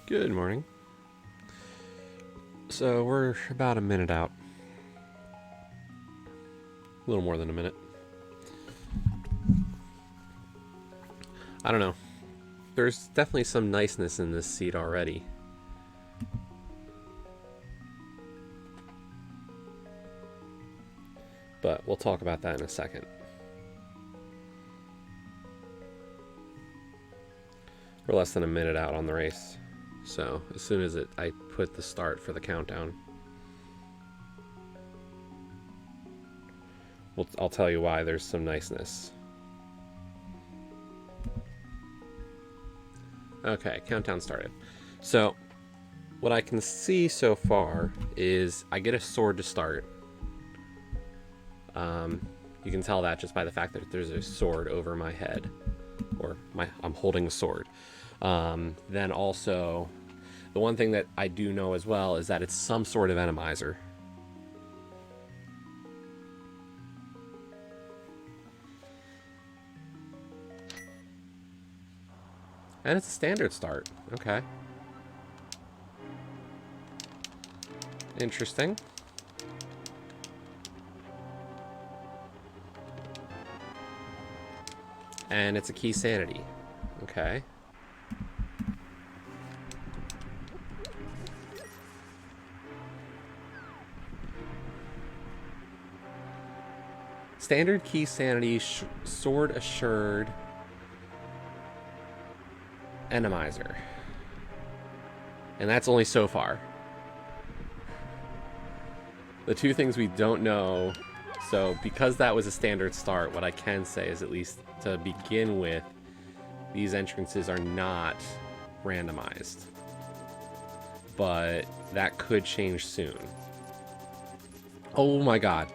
Good morning. So we're about a minute out. A little more than a minute. I don't know. There's definitely some niceness in this seat already. But we'll talk about that in a second. We're less than a minute out on the race. So as soon as I put the start for the countdown, I'll tell you why there's some niceness. Okay, countdown started. So what I can see so far is I get a sword to start. You can tell that just by the fact that there's a sword over my head, or I'm holding a sword. Then also, the one thing that I do know as well is that it's some sort of enemizer. And it's a standard start. Okay. Interesting. And it's a key sanity. Okay. Standard key sanity, sword assured, enemizer. And that's only so far. The two things we don't know. So because that was a standard start, what I can say is, at least to begin with, these entrances are not randomized. But that could change soon. Oh my god.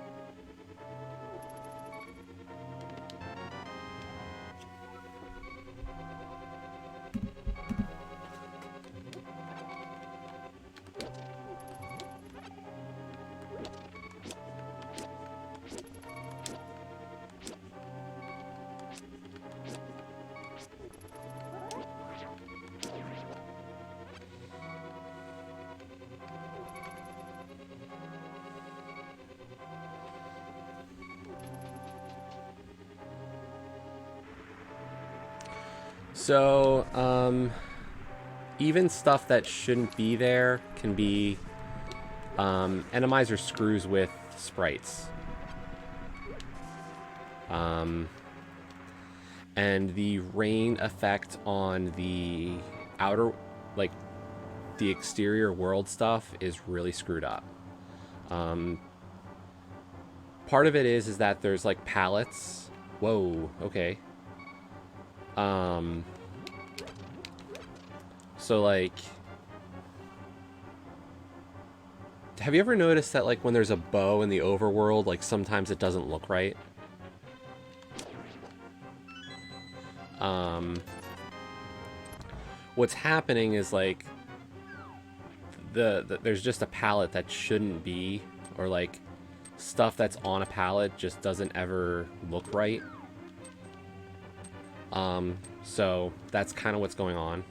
So, even stuff that shouldn't be there can be enemizer screws with sprites. And the rain effect on the outer, like the exterior world stuff, is really screwed up. Part of it is that there's like pallets. Whoa, okay. So like, have you ever noticed that like when there's a bow in the overworld, like sometimes it doesn't look right? What's happening is like there's just a pallet that shouldn't be, or like stuff that's on a pallet just doesn't ever look right. So that's kind of what's going on.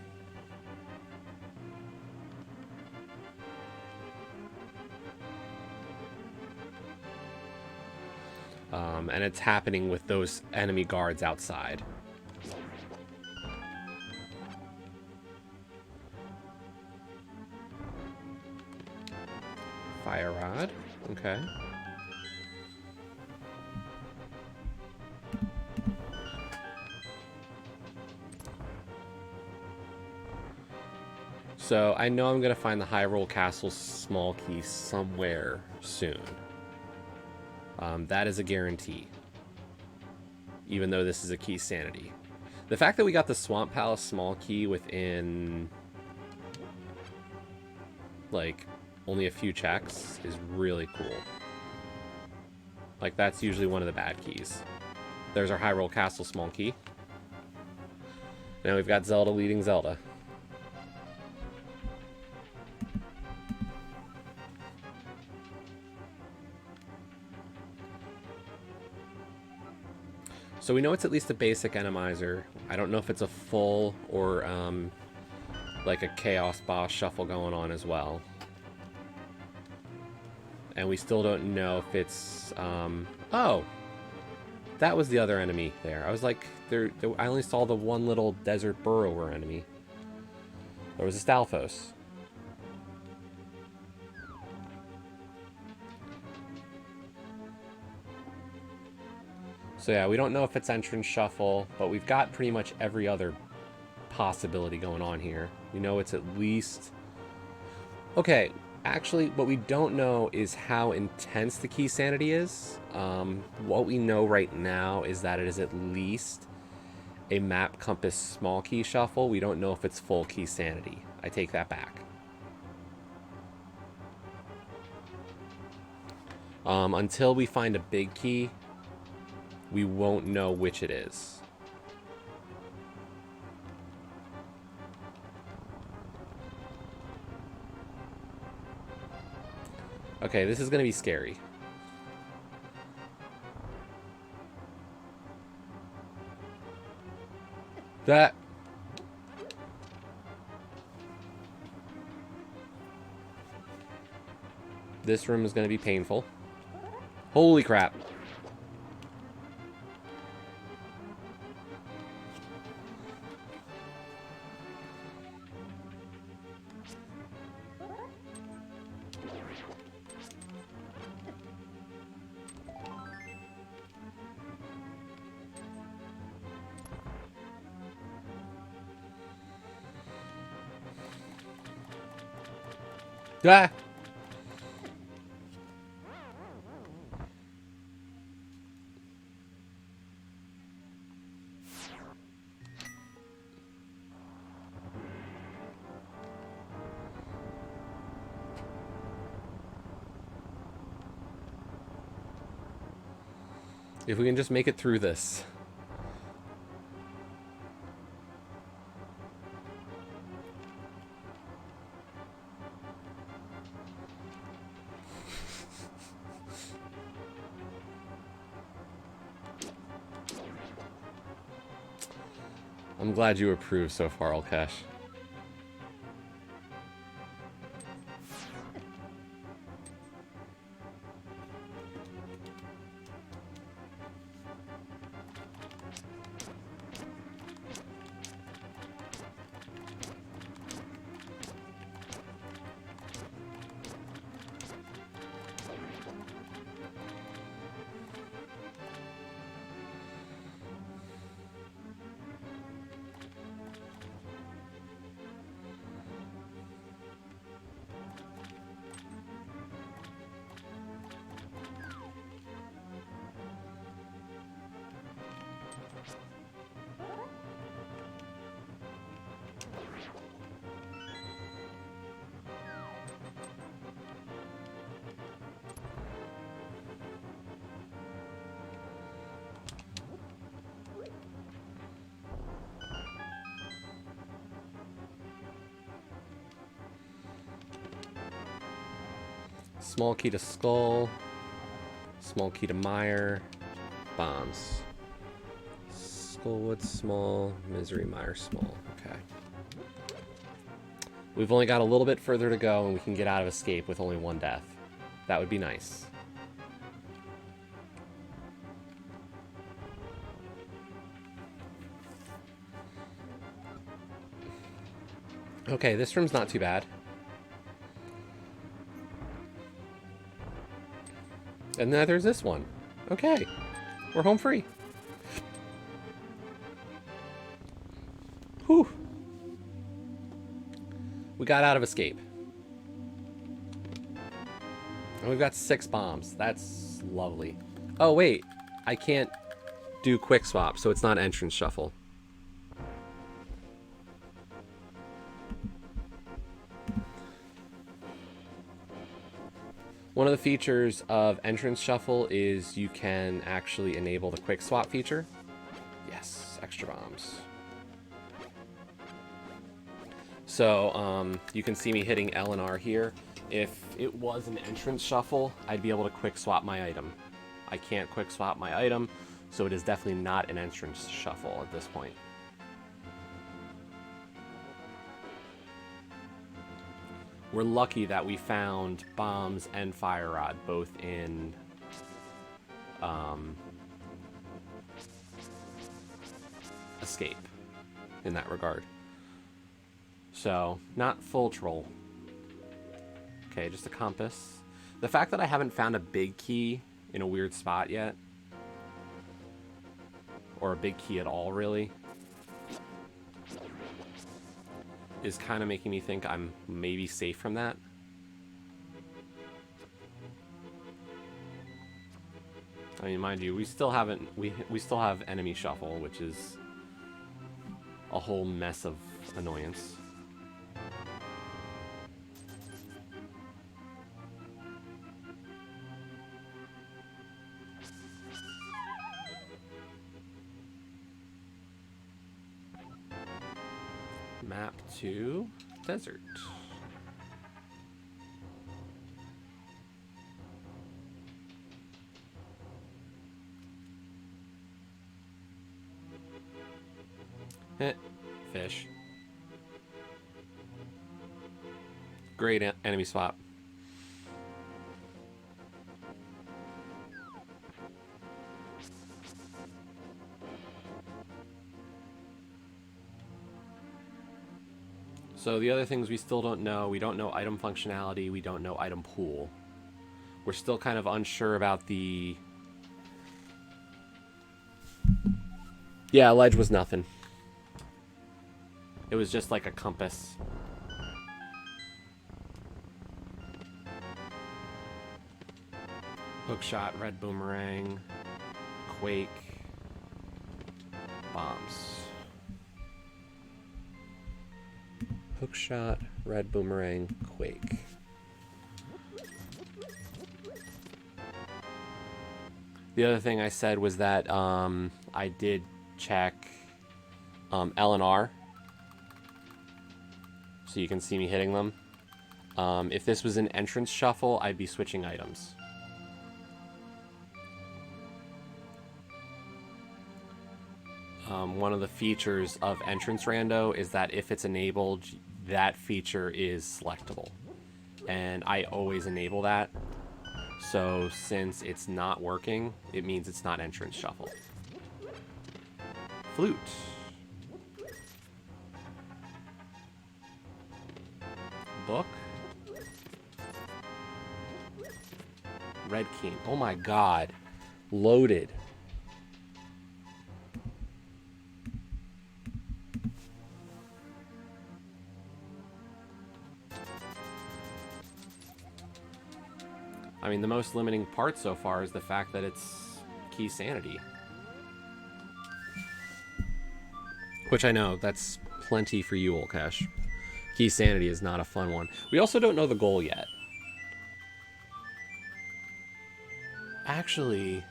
And it's happening with those enemy guards outside. Fire rod. Okay. So I know I'm going to find the Hyrule Castle small key somewhere soon. That is a guarantee. Even though this is a key sanity. The fact that we got the Swamp Palace small key within like only a few checks is really cool. Like, that's usually one of the bad keys. There's our Hyrule Castle small key. Now we've got Zelda leading Zelda. So we know it's at least a basic enemizer. I don't know if it's a full or like a Chaos Boss shuffle going on as well. And we still don't know if it's... oh! That was the other enemy there. I was like, I only saw the one little desert burrower enemy. There was a Stalfos. So yeah, we don't know if it's entrance shuffle, but we've got pretty much every other possibility going on here. We know it's at least... Okay, actually, what we don't know is how intense the key sanity is. What we know right now is that it is at least a map compass small key shuffle. We don't know if it's full key sanity. I take that back. Until we find a big key, we won't know which it is. Okay, this is going to be scary. That... This room is going to be painful. Holy crap. Ah! If we can just make it through this. I'm glad you approve so far, Ulkesh. Small key to Skull. Small key to Mire. Bombs. Skullwood small. Misery Mire small. Okay. We've only got a little bit further to go and we can get out of Escape with only one death. That would be nice. Okay, this room's not too bad. And then there's this one. Okay. We're home free. Whew. We got out of Escape. And we've got 6 bombs. That's lovely. Oh, wait. I can't do quick swap, so it's not entrance shuffle. One of the features of entrance shuffle is you can actually enable the quick swap feature. Yes, extra bombs. So you can see me hitting L and R here. If it was an entrance shuffle, I'd be able to quick swap my item. I can't quick swap my item, so it is definitely not an entrance shuffle at this point. We're lucky that we found bombs and fire rod both in escape in that regard. So, not full troll. Okay, just a compass. The fact that I haven't found a big key in a weird spot yet, or a big key at all, really, is kind of making me think I'm maybe safe from that. I mean, mind you, we still haven't... We still have enemy shuffle, which is a whole mess of annoyance. Map to desert. Fish. Great enemy swap. So the other things we still don't know. We don't know item functionality. We don't know item pool. We're still kind of unsure about the... Yeah, ledge was nothing. It was just like a compass. Hookshot, red boomerang, quake, bombs. Hookshot, red boomerang, quake. The other thing I said was that I did check L and R, so you can see me hitting them. If this was an entrance shuffle, I'd be switching items. One of the features of entrance rando is that if it's enabled, that feature is selectable. And I always enable that. So since it's not working, it means it's not entrance shuffle. Flute. Book. Red King. Oh my god. Loaded. I mean, the most limiting part so far is the fact that it's key sanity. Which I know, that's plenty for you, Olcash. Key sanity is not a fun one. We also don't know the goal yet. Actually,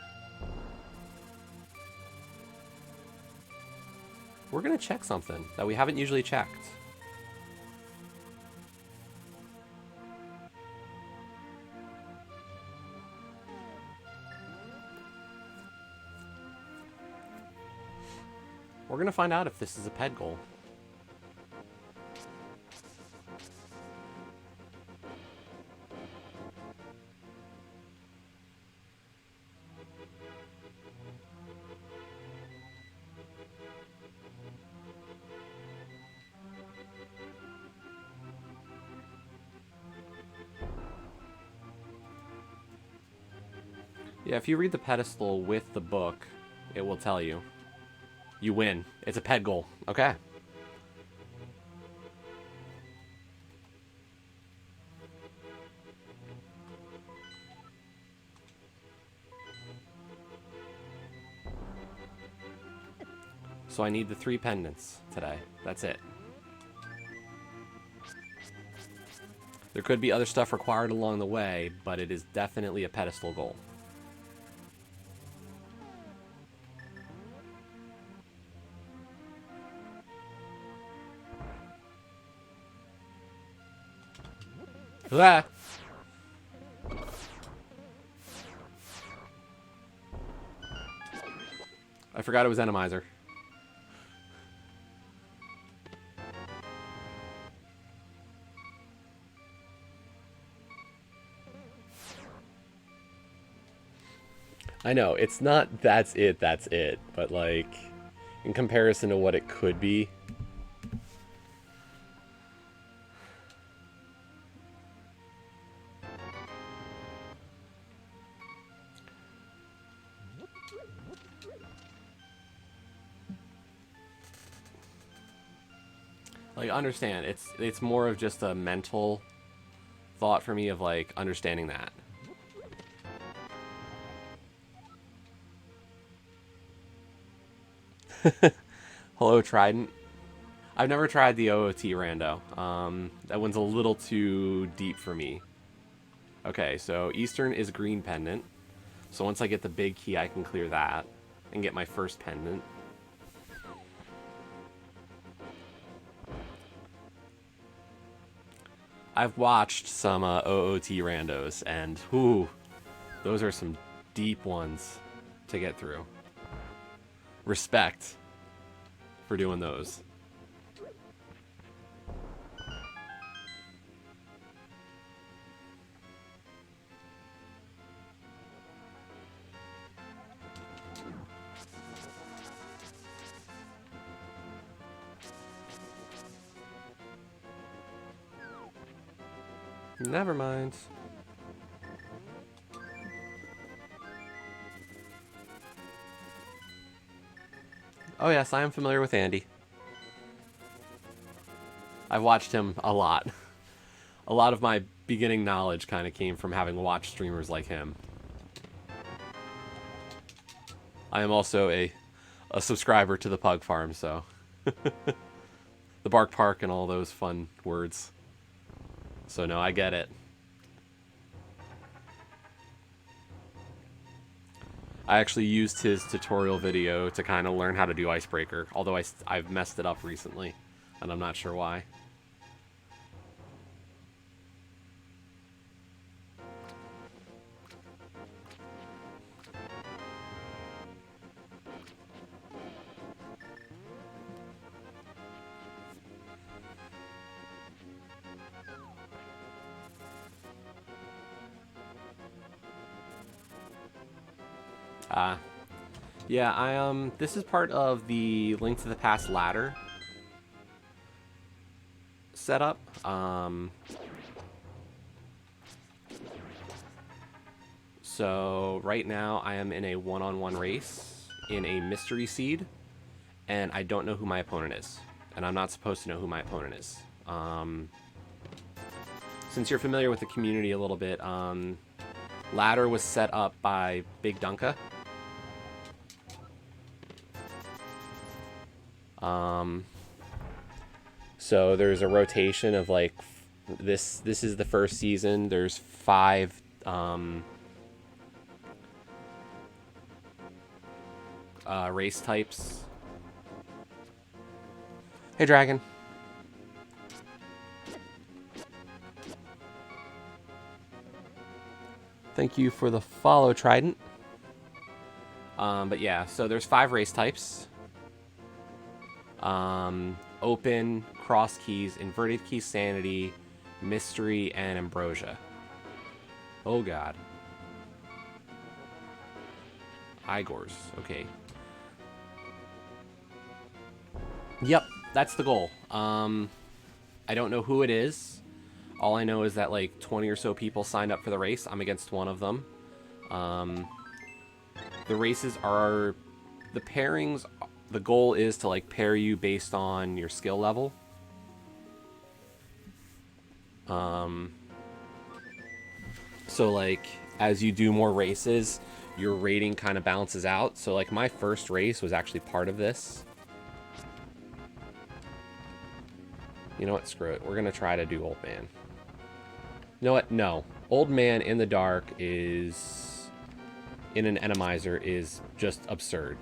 we're gonna check something that we haven't usually checked. We're gonna find out if this is a ped goal. Yeah, if you read the pedestal with the book, it will tell you. You win. It's a ped goal. Okay. So I need the 3 pendants today. That's it. There could be other stuff required along the way, but it is definitely a pedestal goal. Ah. I forgot it was Enemizer. I know, it's not that's it, but like, in comparison to what it could be. Like, understand, it's more of just a mental thought for me of like understanding that. Hello, Trident. I've never tried the OOT rando. That one's a little too deep for me. Okay, so Eastern is green pendant. So once I get the big key, I can clear that and get my first pendant. I've watched some OOT randos, and whoo, those are some deep ones to get through. Respect for doing those. Never mind. Oh yes, I am familiar with Andy. I've watched him a lot. A lot of my beginning knowledge kind of came from having watched streamers like him. I am also a subscriber to the Pug Farm, so... the Bark Park and all those fun words. So no, I get it. I actually used his tutorial video to kind of learn how to do Icebreaker, although I've messed it up recently, and I'm not sure why. Yeah, this is part of the Link to the Past ladder setup. So right now I am in a one-on-one race in a mystery seed, and I don't know who my opponent is, and I'm not supposed to know who my opponent is. Since you're familiar with the community a little bit, ladder was set up by Big Dunka. So there's a rotation of like this is the first season. There's 5 race types. Hey, Dragon. Thank you for the follow, Trident. But yeah, so there's 5 race types. Open, cross keys, inverted key, sanity, mystery, and ambrosia. Oh god. Igors, okay. Yep, that's the goal. I don't know who it is. All I know is that like 20 or so people signed up for the race. I'm against one of them. The races are... the pairings... the goal is to like pair you based on your skill level. So like as you do more races, your rating kind of balances out. So like my first race was actually part of this. You know what? Screw it. We're gonna try to do Old Man. You know what? No. Old Man in the dark is... in an Enemizer is just absurd.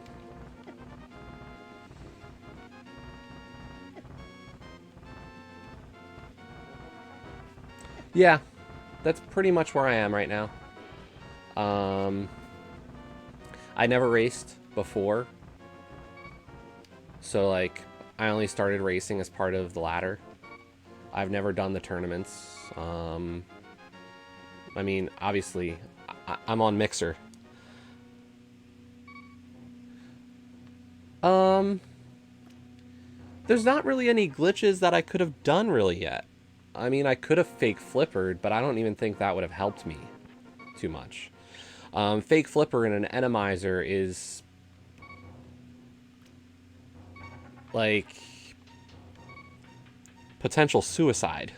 Yeah, that's pretty much where I am right now. I never raced before. So, like, I only started racing as part of the ladder. I've never done the tournaments. I mean, obviously, I'm on Mixer. Um, there's not really any glitches that I could have done really yet. I mean, I could have fake flippered, but I don't even think that would have helped me too much. Fake flipper in an enemizer is like potential suicide.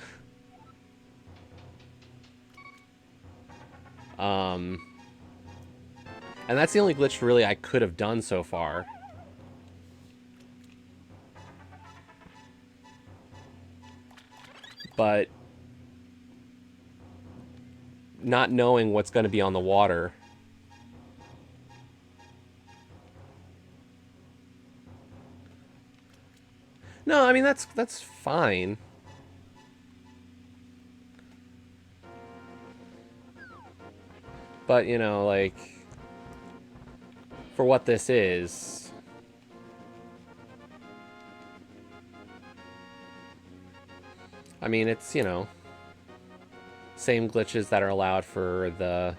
And that's the only glitch really I could have done so far. But not knowing what's going to be on the water. No, I mean that's fine. But, you know, like for what this is, I mean, it's, you know, same glitches that are allowed for the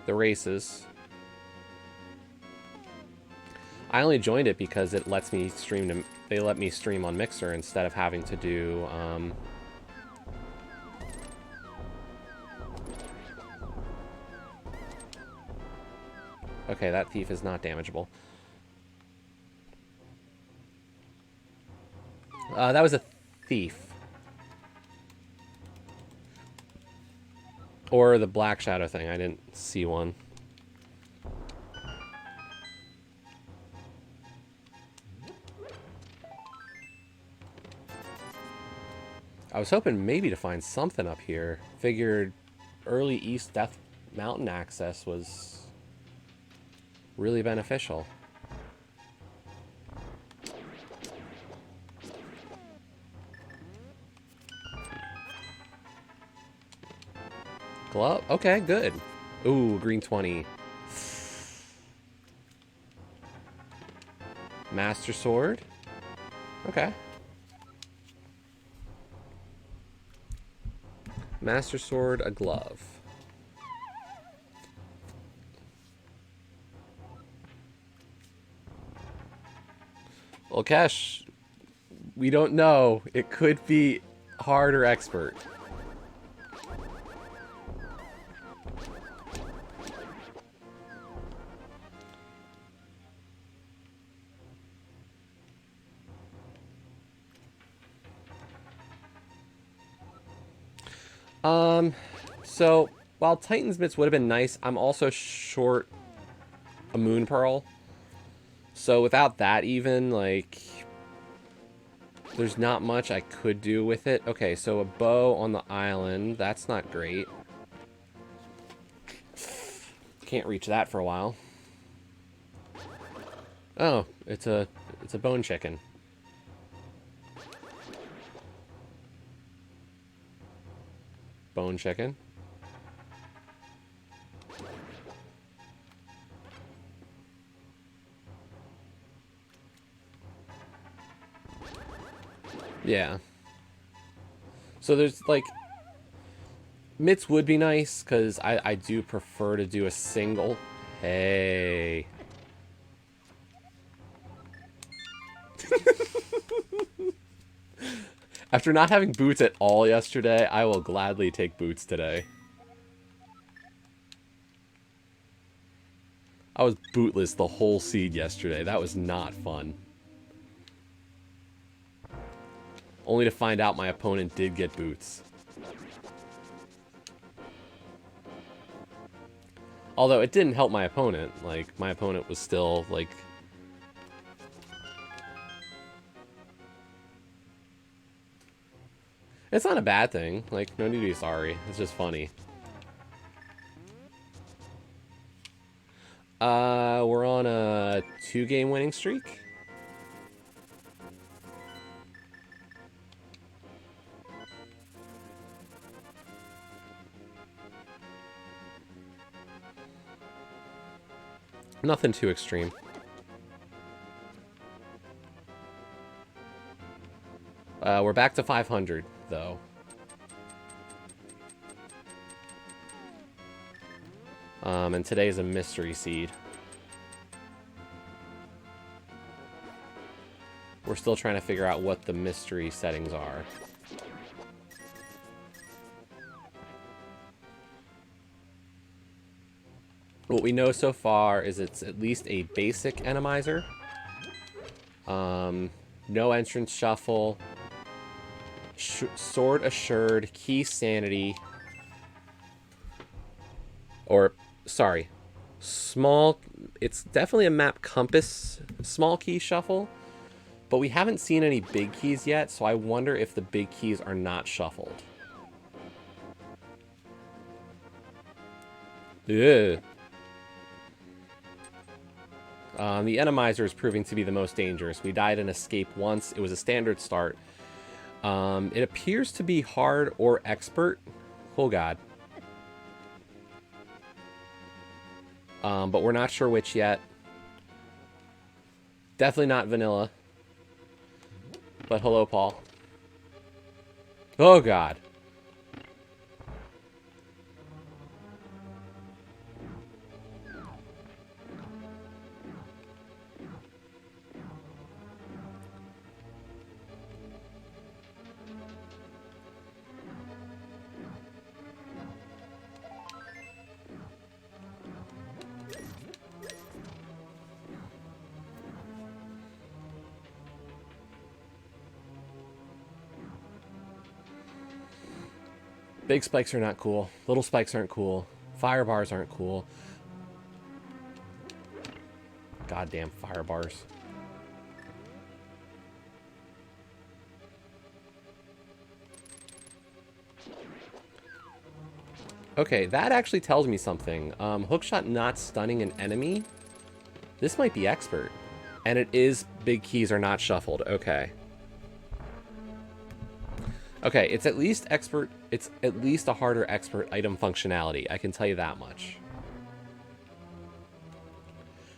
races. I only joined it because it lets me stream to, they let me stream on Mixer instead of having to do okay, that thief is not damageable. That was a thief. Or the Black Shadow thing. I didn't see one. I was hoping maybe to find something up here. Figured early East Death Mountain access was really beneficial. Glove? Okay, good. Ooh, green 20. Master Sword? Okay. Master Sword, a glove. Well, Kesh, we don't know. It could be hard or expert. So while Titan's Mitts would have been nice, I'm also short a Moon Pearl. So without that even, like, there's not much I could do with it. Okay, so a bow on the island, that's not great. Can't reach that for a while. Oh, it's a bone chicken. Bone chicken. Yeah. So there's, like, mitts would be nice, because I do prefer to do a single. Hey. After not having boots at all yesterday, I will gladly take boots today. I was bootless the whole seed yesterday. That was not fun. Only to find out my opponent did get boots. Although it didn't help my opponent. Like, my opponent was still, like... It's not a bad thing. Like, no need to be sorry. It's just funny. We're on a 2-game winning streak. Nothing too extreme. We're back to 500, though. And today is a mystery seed. We're still trying to figure out what the mystery settings are. What we know so far is it's at least a basic enemizer. No entrance shuffle. Sword assured. Key sanity. Or, sorry. Small... It's definitely a map compass small key shuffle. But we haven't seen any big keys yet, so I wonder if the big keys are not shuffled. Ugh. The Enemizer is proving to be the most dangerous. We died in Escape once. It was a standard start. It appears to be hard or expert. Oh, God. But we're not sure which yet. Definitely not vanilla. But hello, Paul. Oh, God. Big spikes are not cool. Little spikes aren't cool. Fire bars aren't cool. Goddamn fire bars. Okay, that actually tells me something. Hookshot not stunning an enemy. This might be expert. And it is big keys are not shuffled. Okay. Okay, it's at least expert. It's at least a harder expert item functionality. I can tell you that much.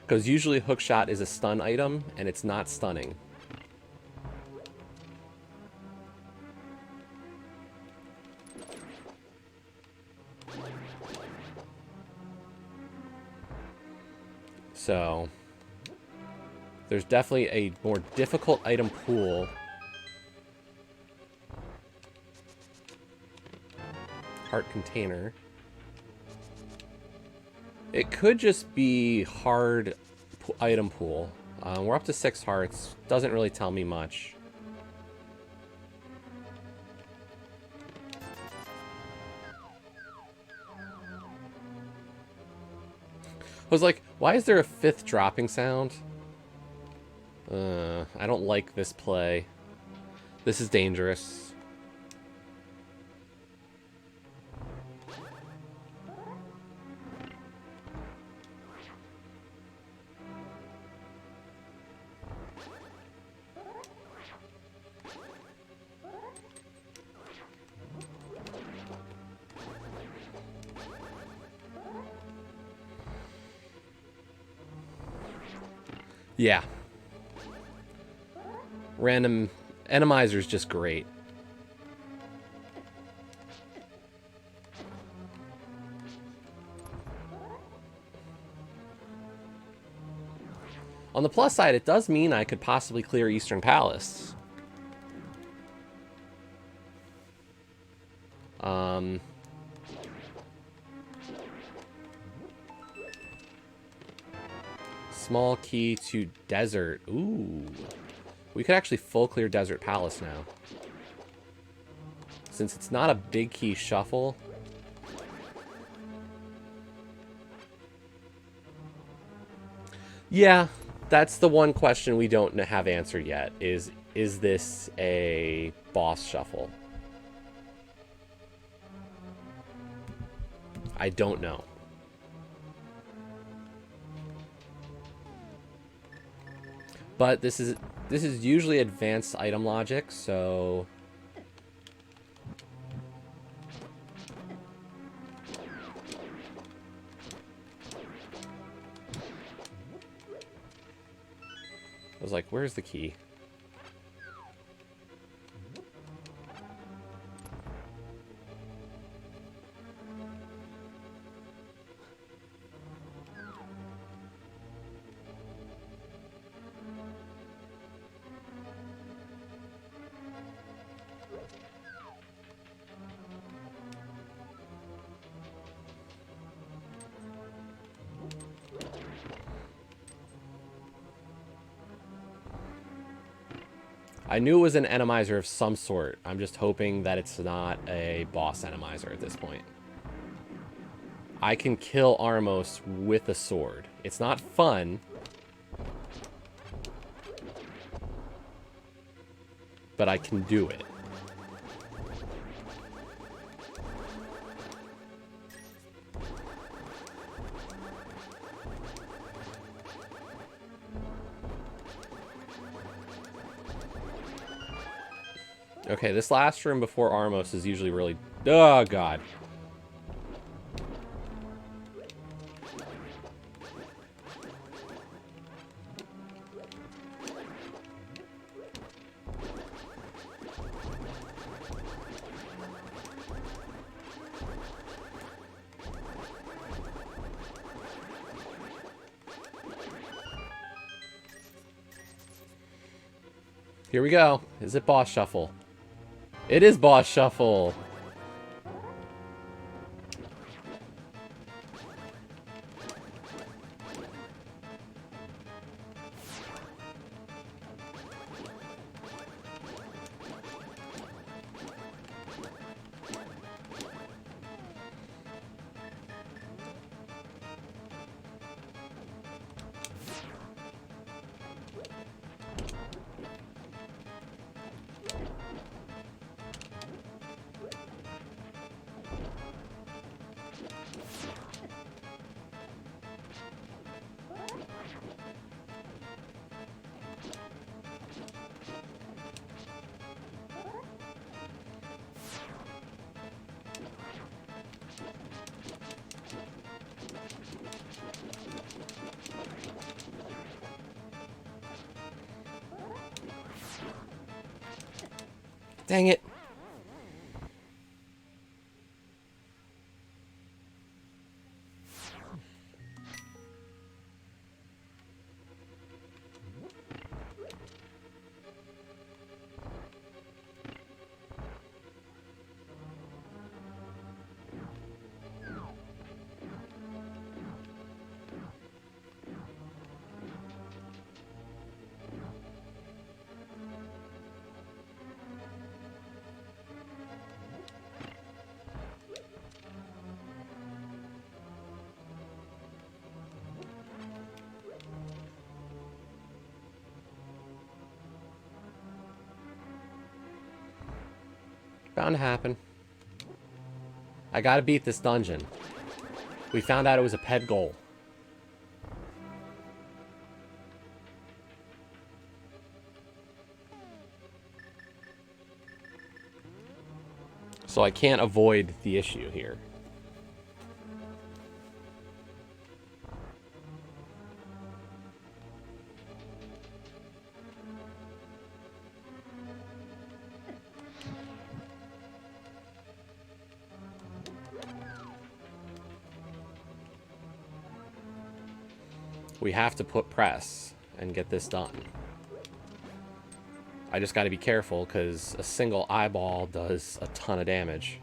Because usually hookshot is a stun item, and it's not stunning. So, there's definitely a more difficult item pool. Heart container. It could just be hard item pool. We're up to 6 hearts. Doesn't really tell me much. I was like, why is there a 5th dropping sound? I don't like this play. This is dangerous. Yeah. Random Enemizer is just great. On the plus side, it does mean I could possibly clear Eastern Palace. Small key to desert. Ooh. We could actually full clear Desert Palace now. Since it's not a big key shuffle. Yeah, that's the one question we don't have answered yet. Is this a boss shuffle? I don't know. But this is usually advanced item logic, so I was like, where's the key? I knew it was an enemizer of some sort. I'm just hoping that it's not a boss enemizer at this point. I can kill Armos with a sword. It's not fun, but I can do it. Okay, this last room before Armos is usually really... Oh, God. Here we go. Is it boss shuffle? It is boss shuffle. Dang it. Bound to happen. I gotta beat this dungeon. We found out it was a pet goal. So I can't avoid the issue here. We have to put press and get this done. I just got to be careful because a single eyeball does a ton of damage.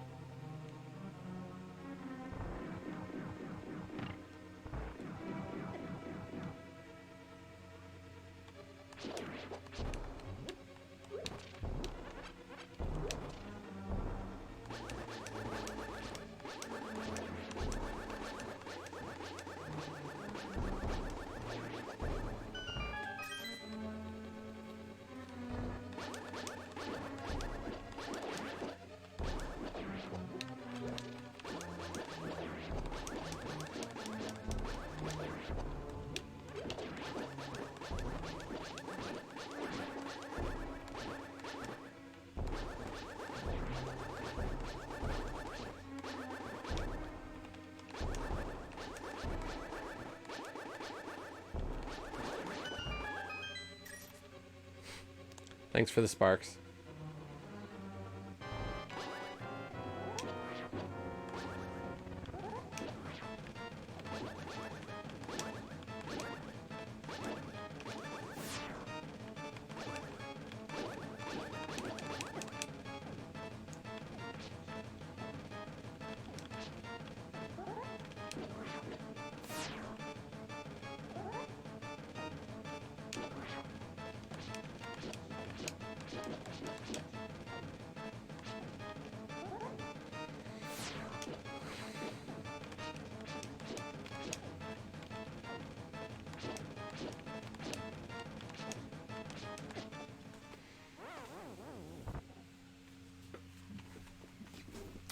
Thanks for the sparks.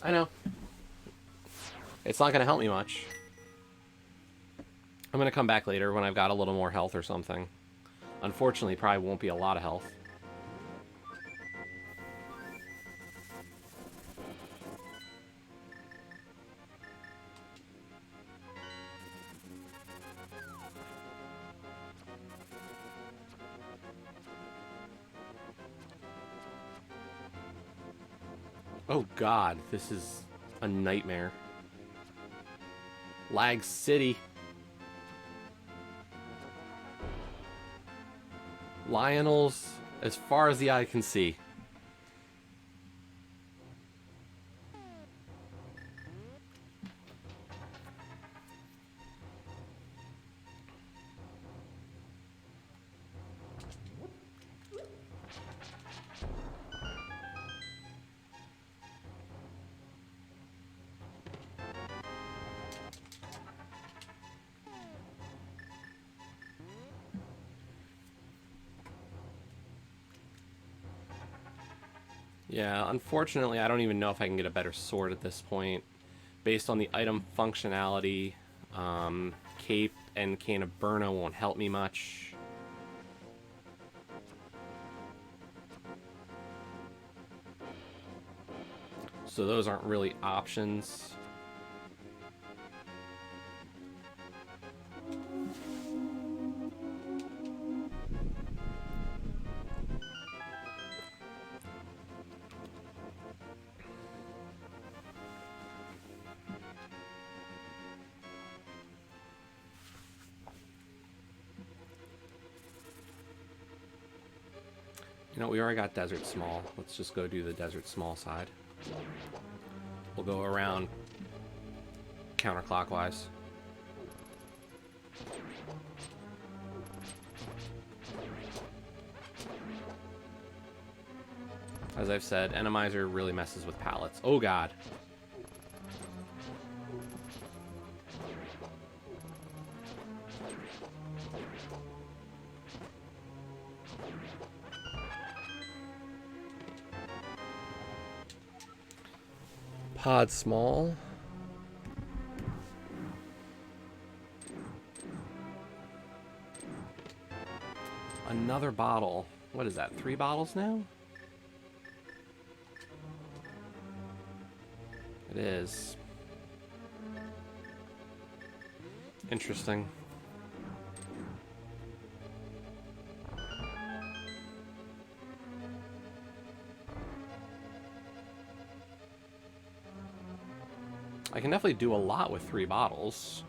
I know. It's not going to help me much. I'm going to come back later when I've got a little more health or something. Unfortunately, probably won't be a lot of health. Oh god, this is a nightmare. Lag City. Lionels as far as the eye can see. Yeah, unfortunately, I don't even know if I can get a better sword at this point. Based on the item functionality, Cape and Cane of Burna won't help me much. So those aren't really options. You know, we already got Desert Small. Let's just go do the Desert Small side. We'll go around counterclockwise. As I've said, Enemizer really messes with pallets. Oh god. Pod small. Another bottle. What is that? 3 bottles now? It is. Interesting. I can definitely do a lot with 3 bottles.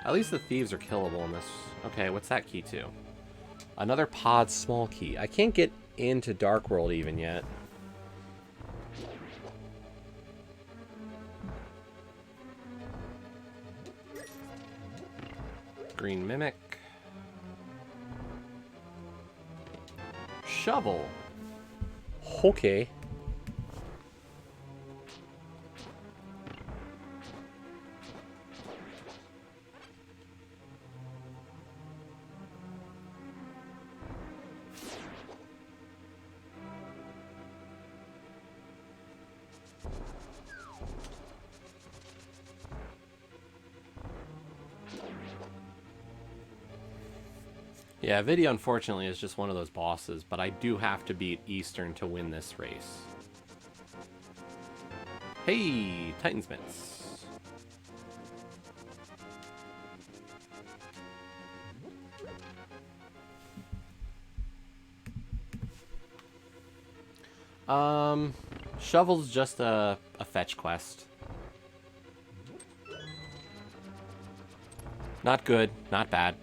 At least the thieves are killable in this. Okay, what's that key to? Another pod small key. I can't get into Dark World even yet. Green Mimic. Shovel. Okay. Yeah, Vidya unfortunately is just one of those bosses, but I do have to beat Eastern to win this race. Hey, Titansmiths. Shovel's just a fetch quest. Not good, not bad.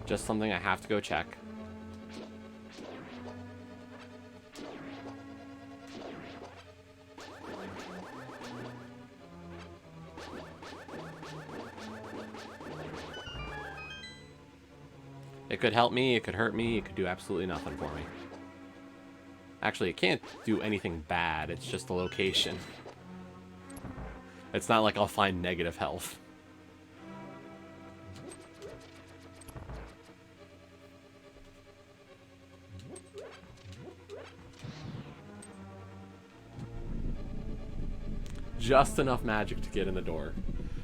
Just something I have to go check. It could help me, it could hurt me, it could do absolutely nothing for me. Actually, it can't do anything bad, it's just the location. It's not like I'll find negative health. Just enough magic to get in the door.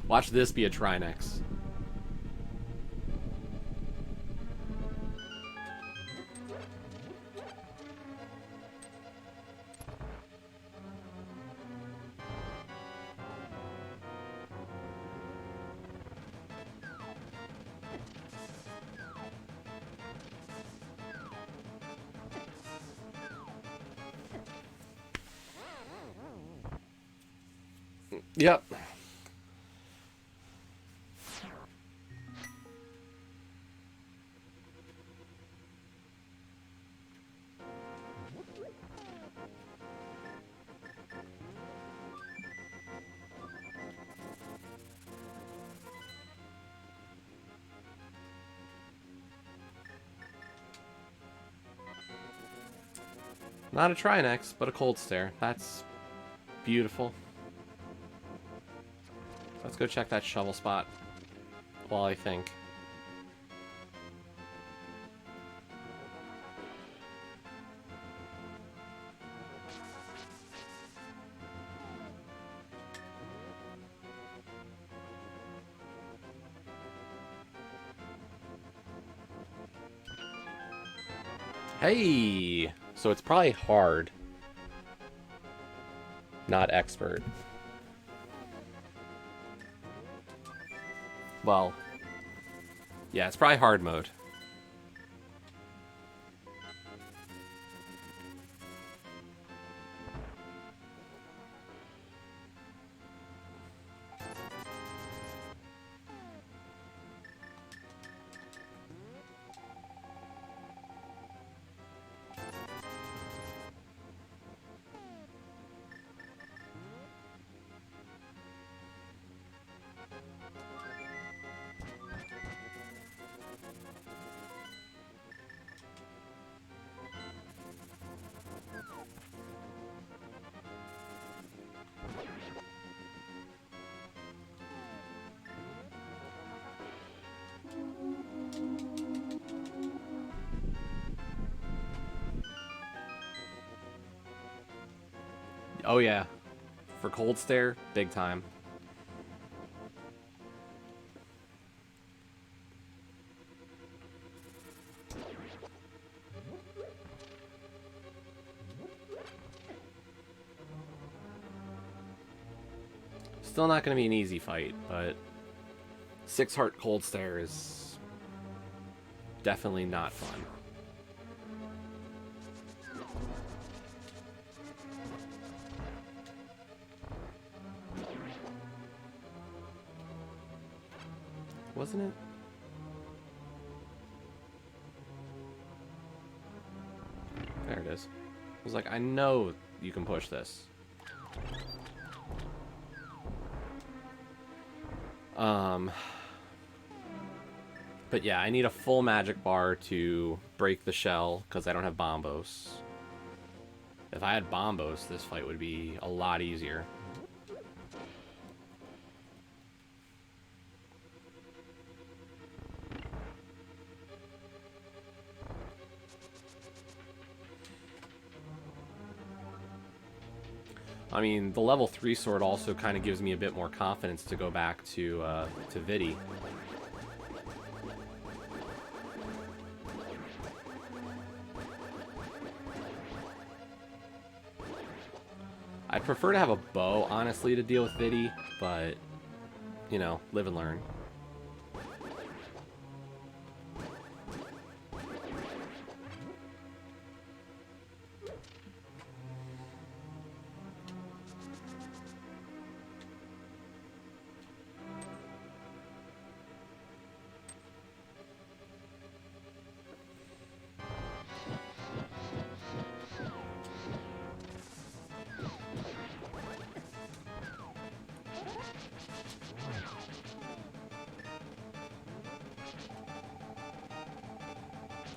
Watch this be a Trinex. Yep. Not a Trinex, but a Cold Stare. That's beautiful. Let's go check that shovel spot while I think. Hey! So it's probably hard, not expert. Well, yeah, it's probably hard mode. Oh yeah, for Cold Stare, big time. Still not going to be an easy fight, but 6 Heart Cold Stare is definitely not fun. Wasn't it? There it is. I was like, I know you can push this. But yeah, I need a full magic bar to break the shell because I don't have Bombos. If I had Bombos, this fight would be a lot easier. I mean, the level 3 sword also kind of gives me a bit more confidence to go back to Viddy. I'd prefer to have a bow, honestly, to deal with Viddy, but, you know, live and learn.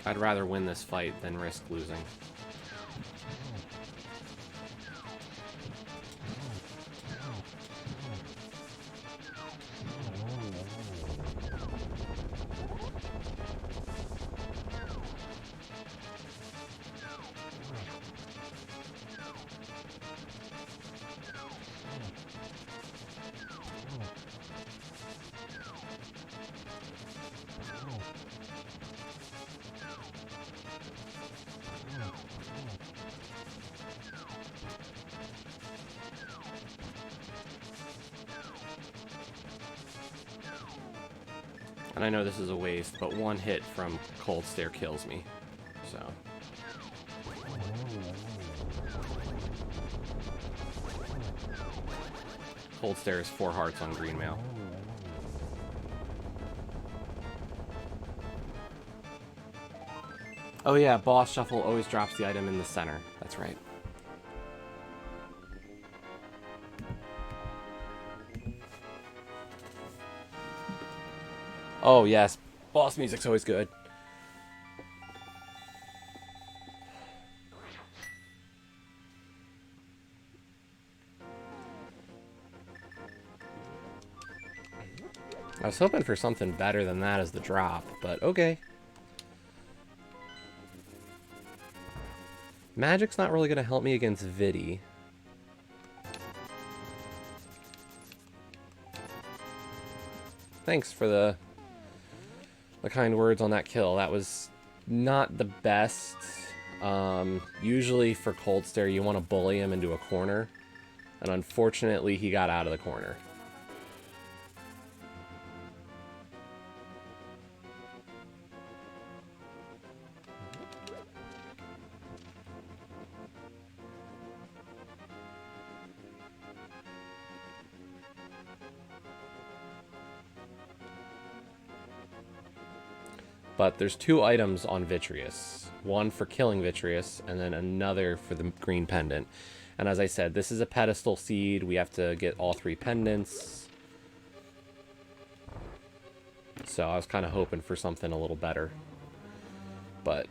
I'd rather win this fight than risk losing. And I know this is a waste, but one hit from Cold Stare kills me. So. Cold Stare is 4 hearts on green mail. Oh yeah, Boss Shuffle always drops the item in the center. That's right. Oh yes, boss music's always good. I was hoping for something better than that as the drop, but okay. Magic's not really going to help me against Vidi. Thanks for the kind words on that kill. That was not the best. Usually for Cold Stare, you want to bully him into a corner. And unfortunately, he got out of the corner. But there's 2 items on Vitreous. One for killing Vitreous, and then another for the green pendant. And as I said, this is a pedestal seed. We have to get all 3 pendants. So I was kind of hoping for something a little better. But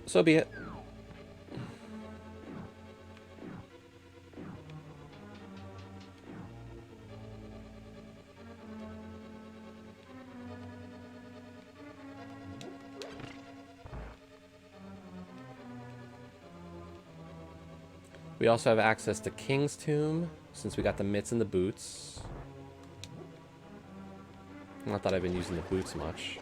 so be it. We also have access to King's Tomb, since we got the mitts and the boots. Not that I've been using the boots much.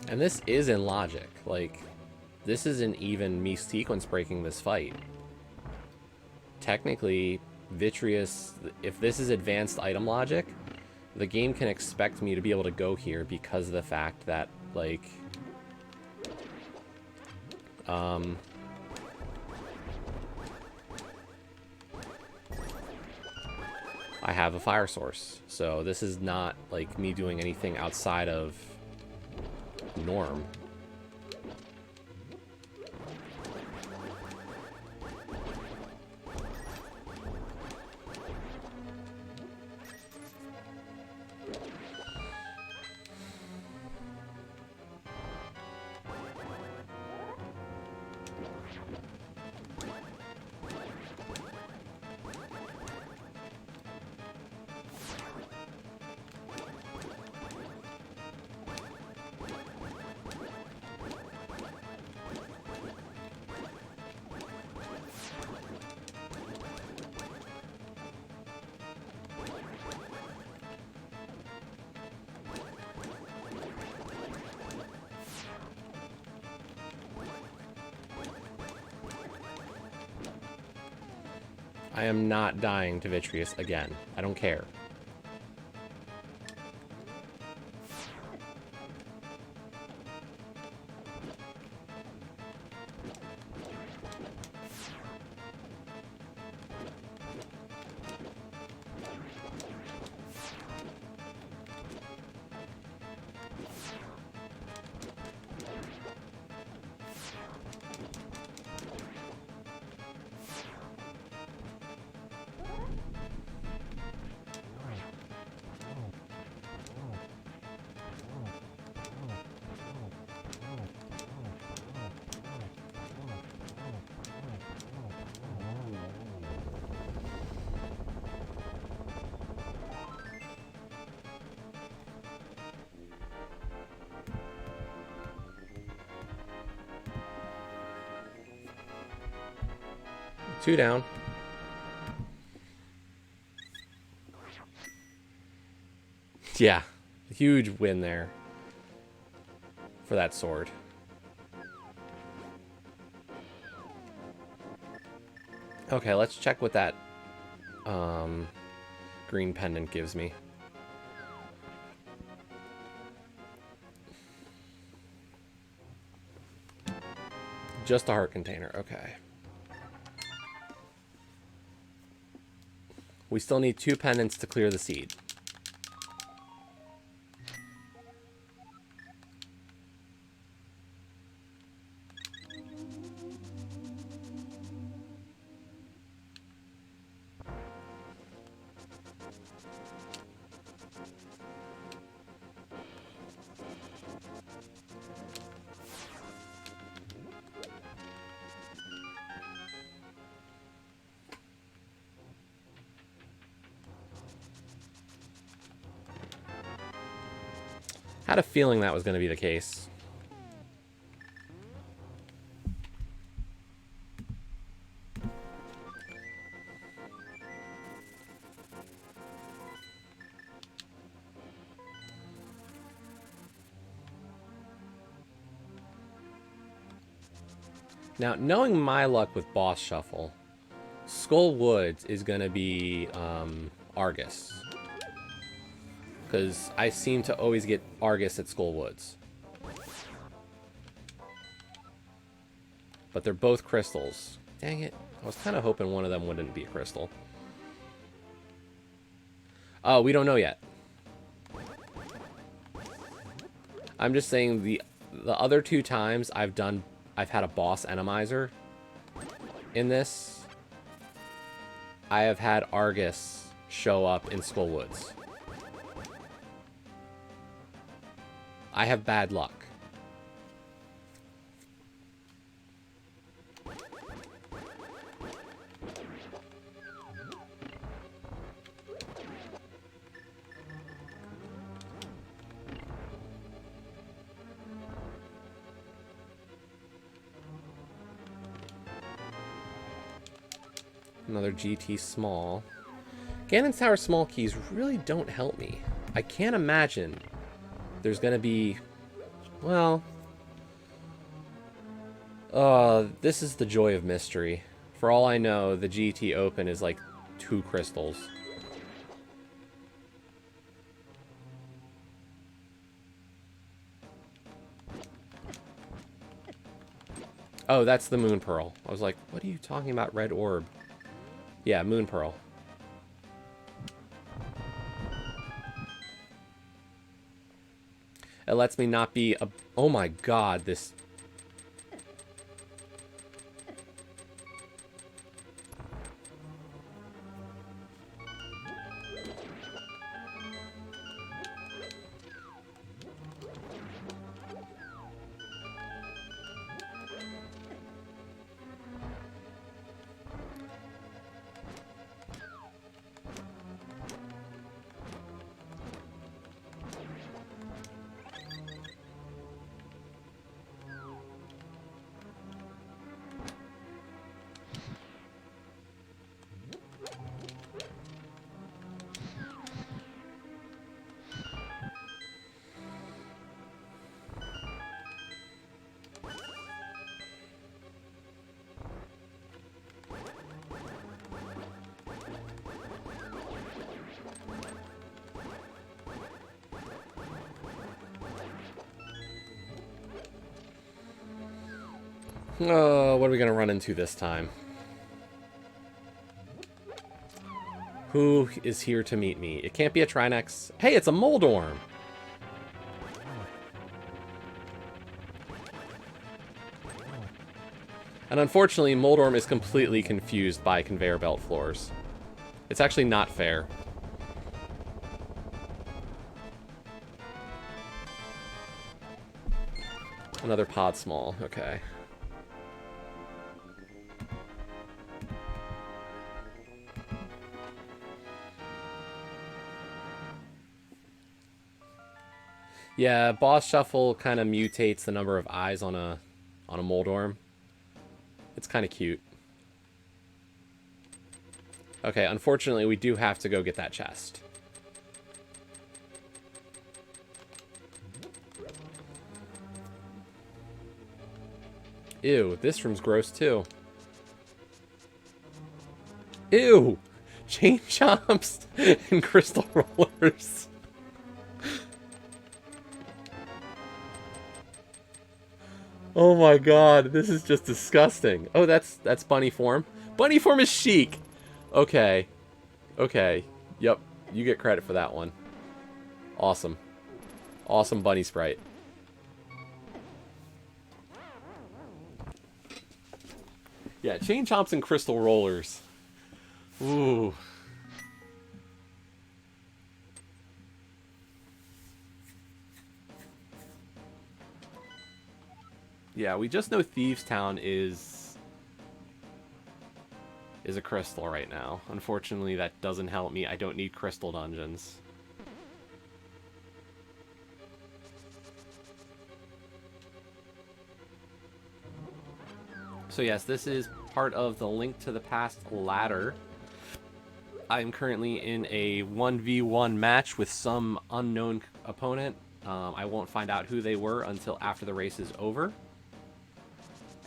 And this is in logic. Like, this isn't even me sequence breaking this fight. Technically, Vitreous, if this is advanced item logic, the game can expect me to be able to go here because of the fact that, like, I have a fire source. So this is not, like, me doing anything outside of norm. I am not dying to Vitreous again. I don't care. 2 down. Yeah, huge win there for that sword. Okay, let's check what that green pendant gives me. Just a heart container, okay. We still need 2 pendants to clear the seed. Had a feeling that was going to be the case. Now, knowing my luck with Boss Shuffle, Skull Woods is going to be Argus. Because I seem to always get Argus at Skull Woods. But they're both crystals. Dang it. I was kind of hoping one of them wouldn't be a crystal. Oh, we don't know yet. I'm just saying the other 2 times I've had a boss enemizer in this, I have had Argus show up in Skull Woods. I have bad luck. Another GT small. Ganon's Tower small keys really don't help me. I can't imagine there's gonna be, well, this is the joy of mystery. For all I know, the GT open is like 2 crystals. Oh, that's the Moon Pearl. I was like, what are you talking about, red orb? Yeah, Moon Pearl. It lets me not be a... Oh my god, this... Oh, what are we going to run into this time? Who is here to meet me? It can't be a Trinex. Hey, it's a Moldorm! And unfortunately, Moldorm is completely confused by conveyor belt floors. It's actually not fair. Another pod small, okay. Yeah, Boss Shuffle kind of mutates the number of eyes on a Moldorm. It's kind of cute. Okay, unfortunately, we do have to go get that chest. Ew, this room's gross too. Ew! Chain chomps and crystal rollers. Oh my god, this is just disgusting. Oh, that's bunny form. Bunny form is chic. Okay. Okay. Yep, you get credit for that one. Awesome. Awesome bunny sprite. Yeah, chain chomps and crystal rollers. Ooh. Yeah, we just know Thieves Town is a crystal right now. Unfortunately, that doesn't help me. I don't need crystal dungeons. So yes, this is part of the Link to the Past ladder. I'm currently in a 1v1 match with some unknown opponent. I won't find out who they were until after the race is over.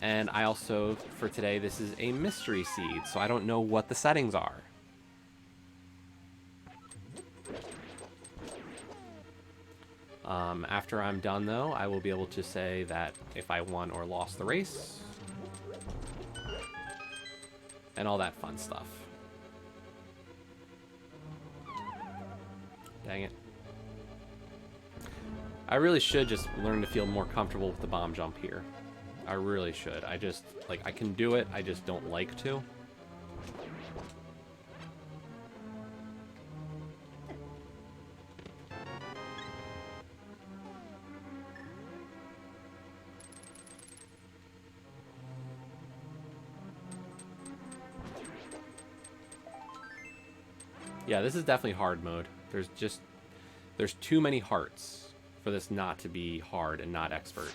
And I also, for today, this is a mystery seed, so I don't know what the settings are. After I'm done, though, I will be able to say that if I won or lost the race. And all that fun stuff. Dang it. I really should just learn to feel more comfortable with the bomb jump here. I really should. I just, like, I can do it, I just don't like to. Yeah, this is definitely hard mode. There's too many hearts for this not to be hard and not expert.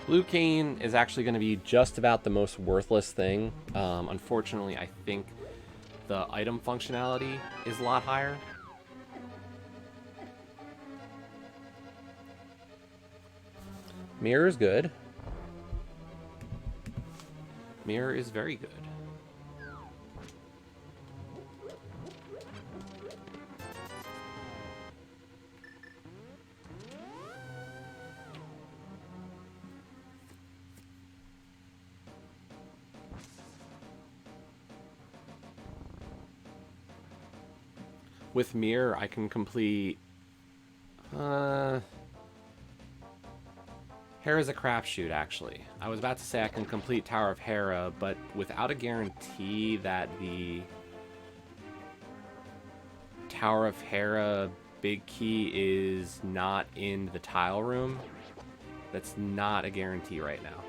Blue Cane is actually going to be just about the most worthless thing. Unfortunately, I think the item functionality is a lot higher. Mirror is good. Mirror is very good. With Mirror, I can complete... Hera's a crapshoot, actually. I was about to say I can complete Tower of Hera, but without a guarantee that the Tower of Hera big key is not in the tile room, that's not a guarantee right now.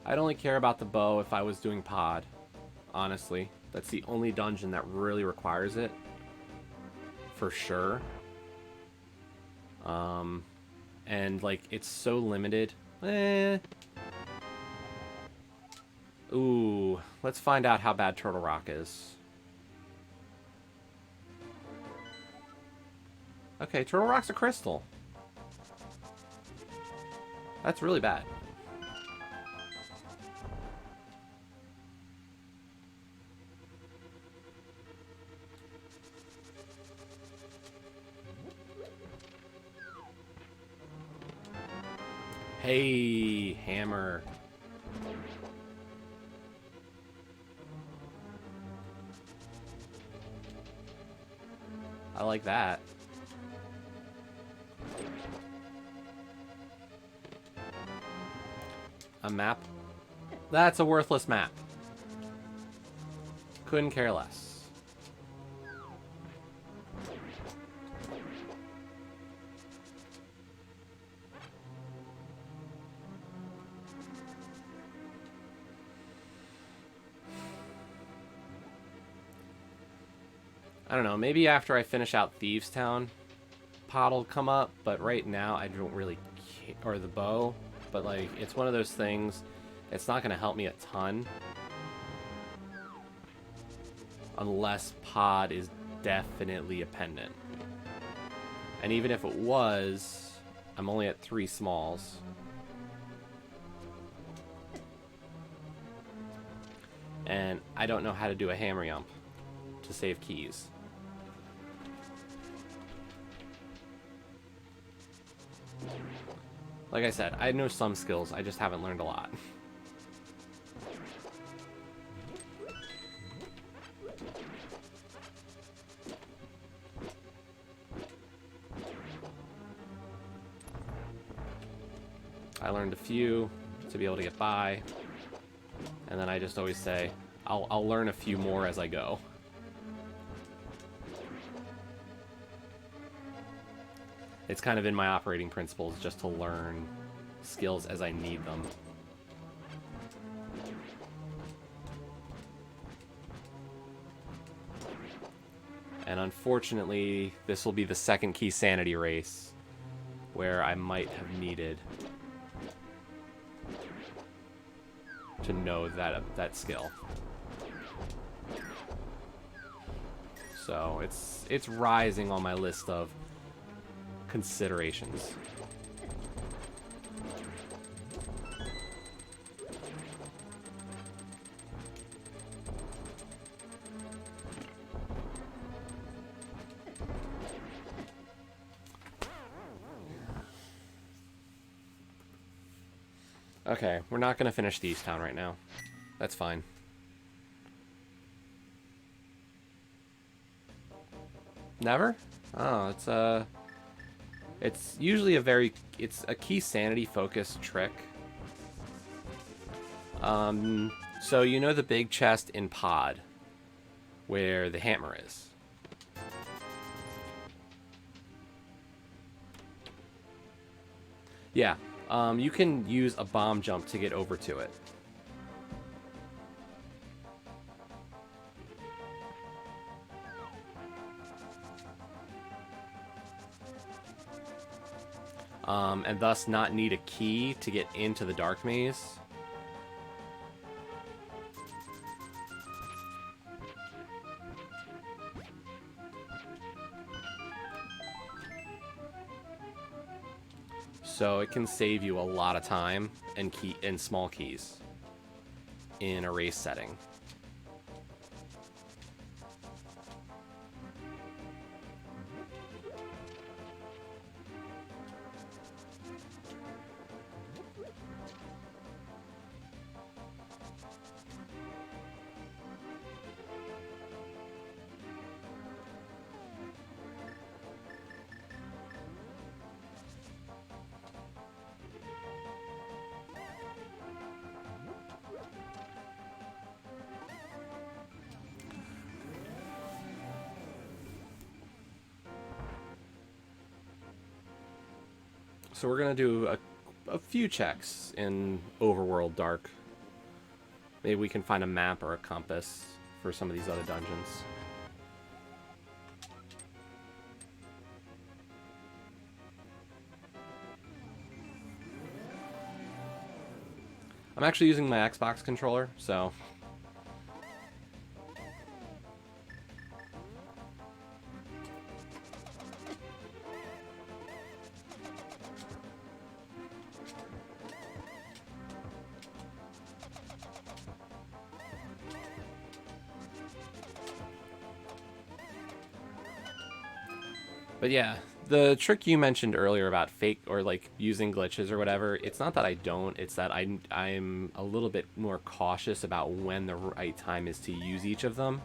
I'd only care about the bow if I was doing pod, honestly. That's the only dungeon that really requires it, for sure. And, like, it's so limited. Ooh, let's find out how bad Turtle Rock is. Okay, Turtle Rock's a crystal. That's really bad. Hey, hammer. I like that. A map? That's a worthless map. Couldn't care less. I don't know, maybe after I finish out Thieves Town, pot will come up, but right now I don't really care, or the bow, but like, it's one of those things, it's not going to help me a ton, unless pod is definitely a pendant. And even if it was, I'm only at 3 smalls. And I don't know how to do a hammer yump to save keys. Like I said, I know some skills, I just haven't learned a lot. I learned a few to be able to get by, and then I just always say, I'll learn a few more as I go. It's kind of in my operating principles just to learn skills as I need them. And unfortunately, this will be the second key sanity race where I might have needed to know that skill. So it's rising on my list of considerations. Okay, we're not gonna finish Thieves Town right now. That's fine. Never? Oh, it's usually it's a key sanity focused trick. So you know the big chest in pod where the hammer is. Yeah, you can use a bomb jump to get over to it. And thus not need a key to get into the dark maze. So it can save you a lot of time and small keys in a race setting. So we're going to do a few checks in Overworld Dark. Maybe we can find a map or a compass for some of these other dungeons. I'm actually using my Xbox controller, so... But yeah, the trick you mentioned earlier about fake or like using glitches or whatever, it's not that I don't, it's that I'm a little bit more cautious about when the right time is to use each of them.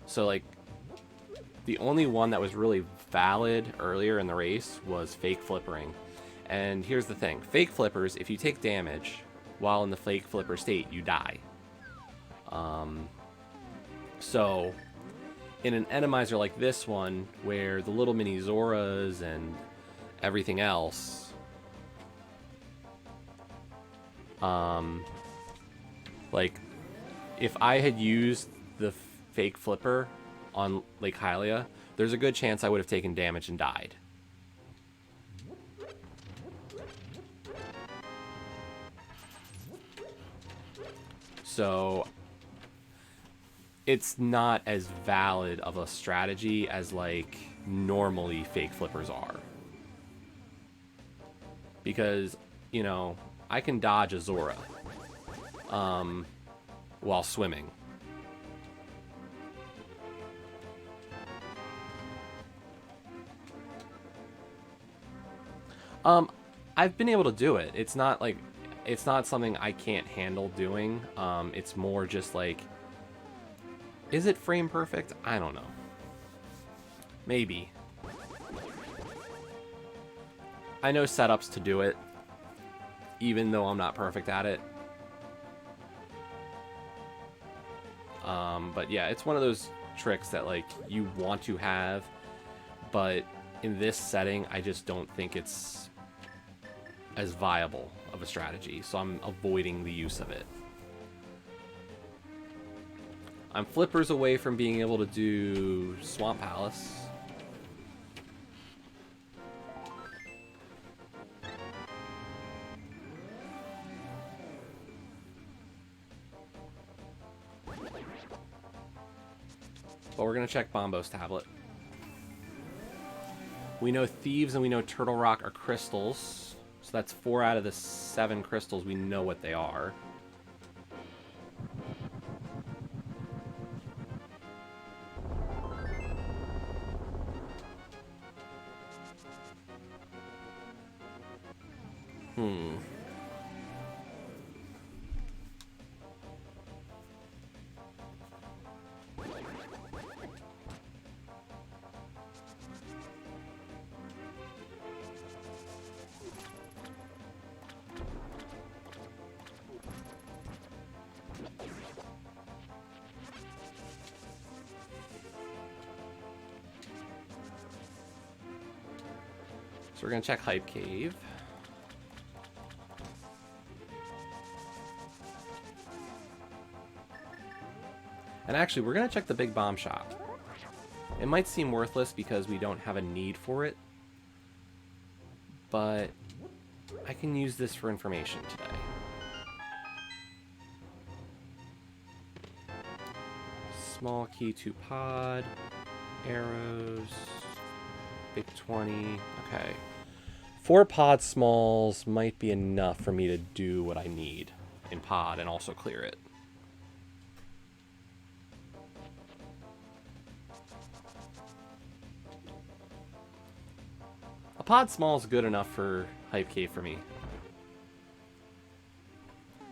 So like, the only one that was really valid earlier in the race was fake flippering. And here's the thing, fake flippers, if you take damage while in the fake flipper state, you die. So in an enemizer like this one, where the little mini Zoras and everything else, like, if I had used the fake flipper on Lake Hylia, there's a good chance I would have taken damage and died. So it's not as valid of a strategy as, like, normally fake flippers are. Because, you know, I can dodge a Zora while swimming. I've been able to do it. It's not like, it's not something I can't handle doing. It's more just like, is it frame perfect? I don't know. Maybe. I know setups to do it, even though I'm not perfect at it. But yeah, it's one of those tricks that, like, you want to have, but in this setting, I just don't think it's as viable of a strategy, so I'm avoiding the use of it. I'm flippers away from being able to do Swamp Palace. But we're going to check Bombo's tablet. We know Thieves and we know Turtle Rock are crystals. So that's 4 out of the 7 crystals. We know what they are. So we're going to check Hype Cave. And actually, we're going to check the Big Bomb Shop. It might seem worthless because we don't have a need for it, but I can use this for information today. Small key to pod, arrows, big 20, okay. 4 pod smalls might be enough for me to do what I need in pod and also clear it. A pod small is good enough for Hype Cave for me.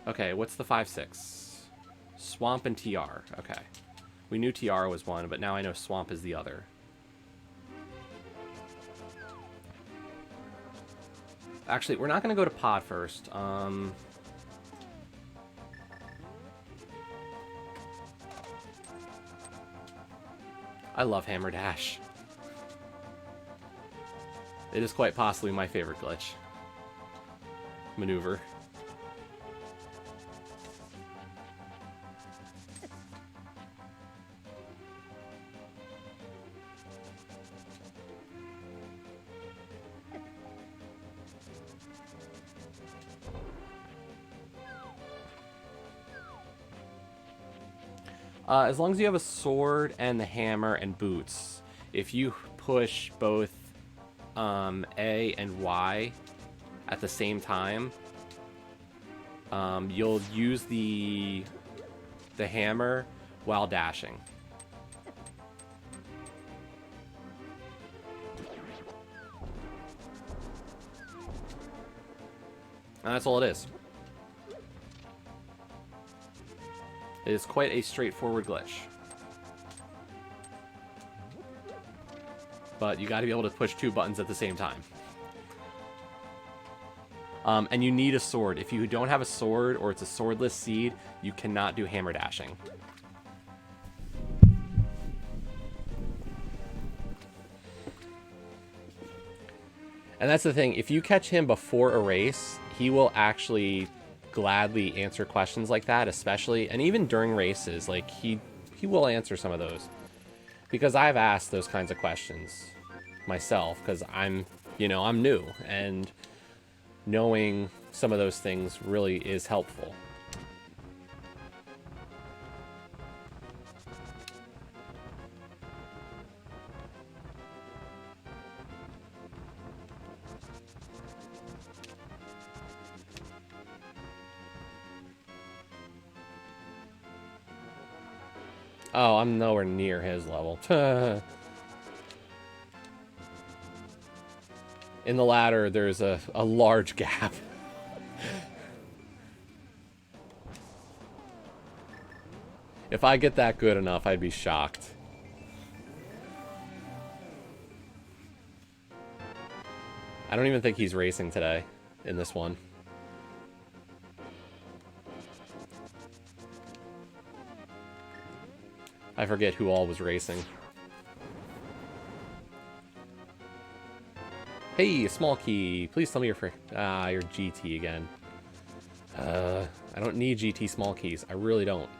Okay, what's the 5-6? Swamp and TR, okay. We knew TR was one, but now I know Swamp is the other. Actually, we're not going to go to pod first. I love Hammer Dash. It is quite possibly my favorite glitch maneuver. As long as you have a sword and the hammer and boots, if you push both A and Y at the same time, you'll use the hammer while dashing. And that's all it is. It is quite a straightforward glitch. But you got to be able to push 2 buttons at the same time. And you need a sword. If you don't have a sword or it's a swordless seed, you cannot do hammer dashing. And that's the thing. If you catch him before a race, he will actually gladly answer questions like that, especially, and even during races, like he will answer some of those. Because I've asked those kinds of questions myself, because I'm new, and knowing some of those things really is helpful. Oh, I'm nowhere near his level. In the ladder, there's a large gap. If I get that good enough, I'd be shocked. I don't even think he's racing today in this one. I forget who all was racing. Hey, small key. Please tell me you're you're GT again. I don't need GT small keys. I really don't.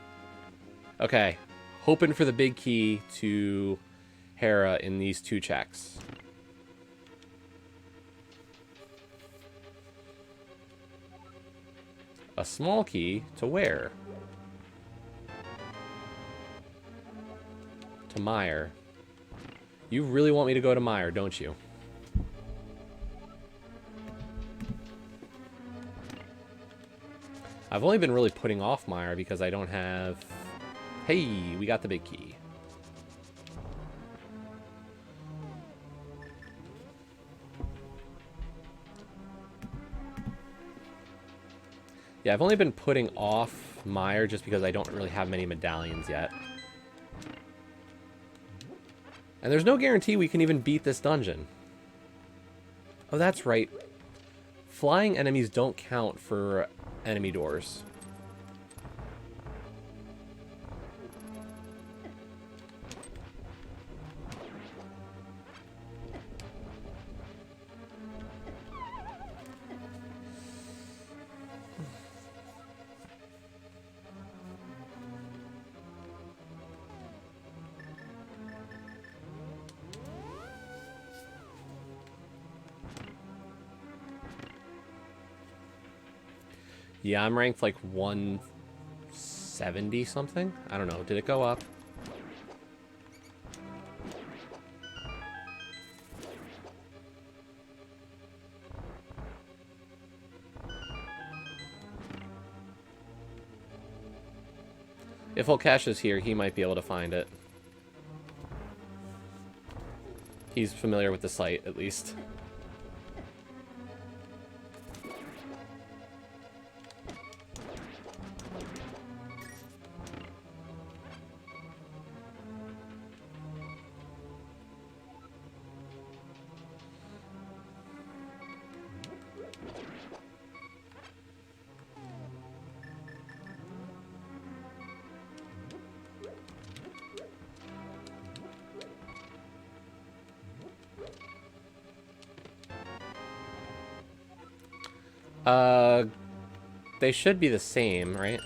Okay. Hoping for the big key to Hera in these 2 checks. A small key to where? To Meyer. You really want me to go to Meyer, don't you? I've only been really putting off Meyer because I don't have... Hey, we got the big key. Yeah, I've only been putting off Meyer just because I don't really have many medallions yet. And there's no guarantee we can even beat this dungeon. Oh, that's right. Flying enemies don't count for enemy doors. Yeah, I'm ranked like 170 something. I don't know. Did it go up? If Volkesh is here, he might be able to find it. He's familiar with the site, at least. They should be the same, right?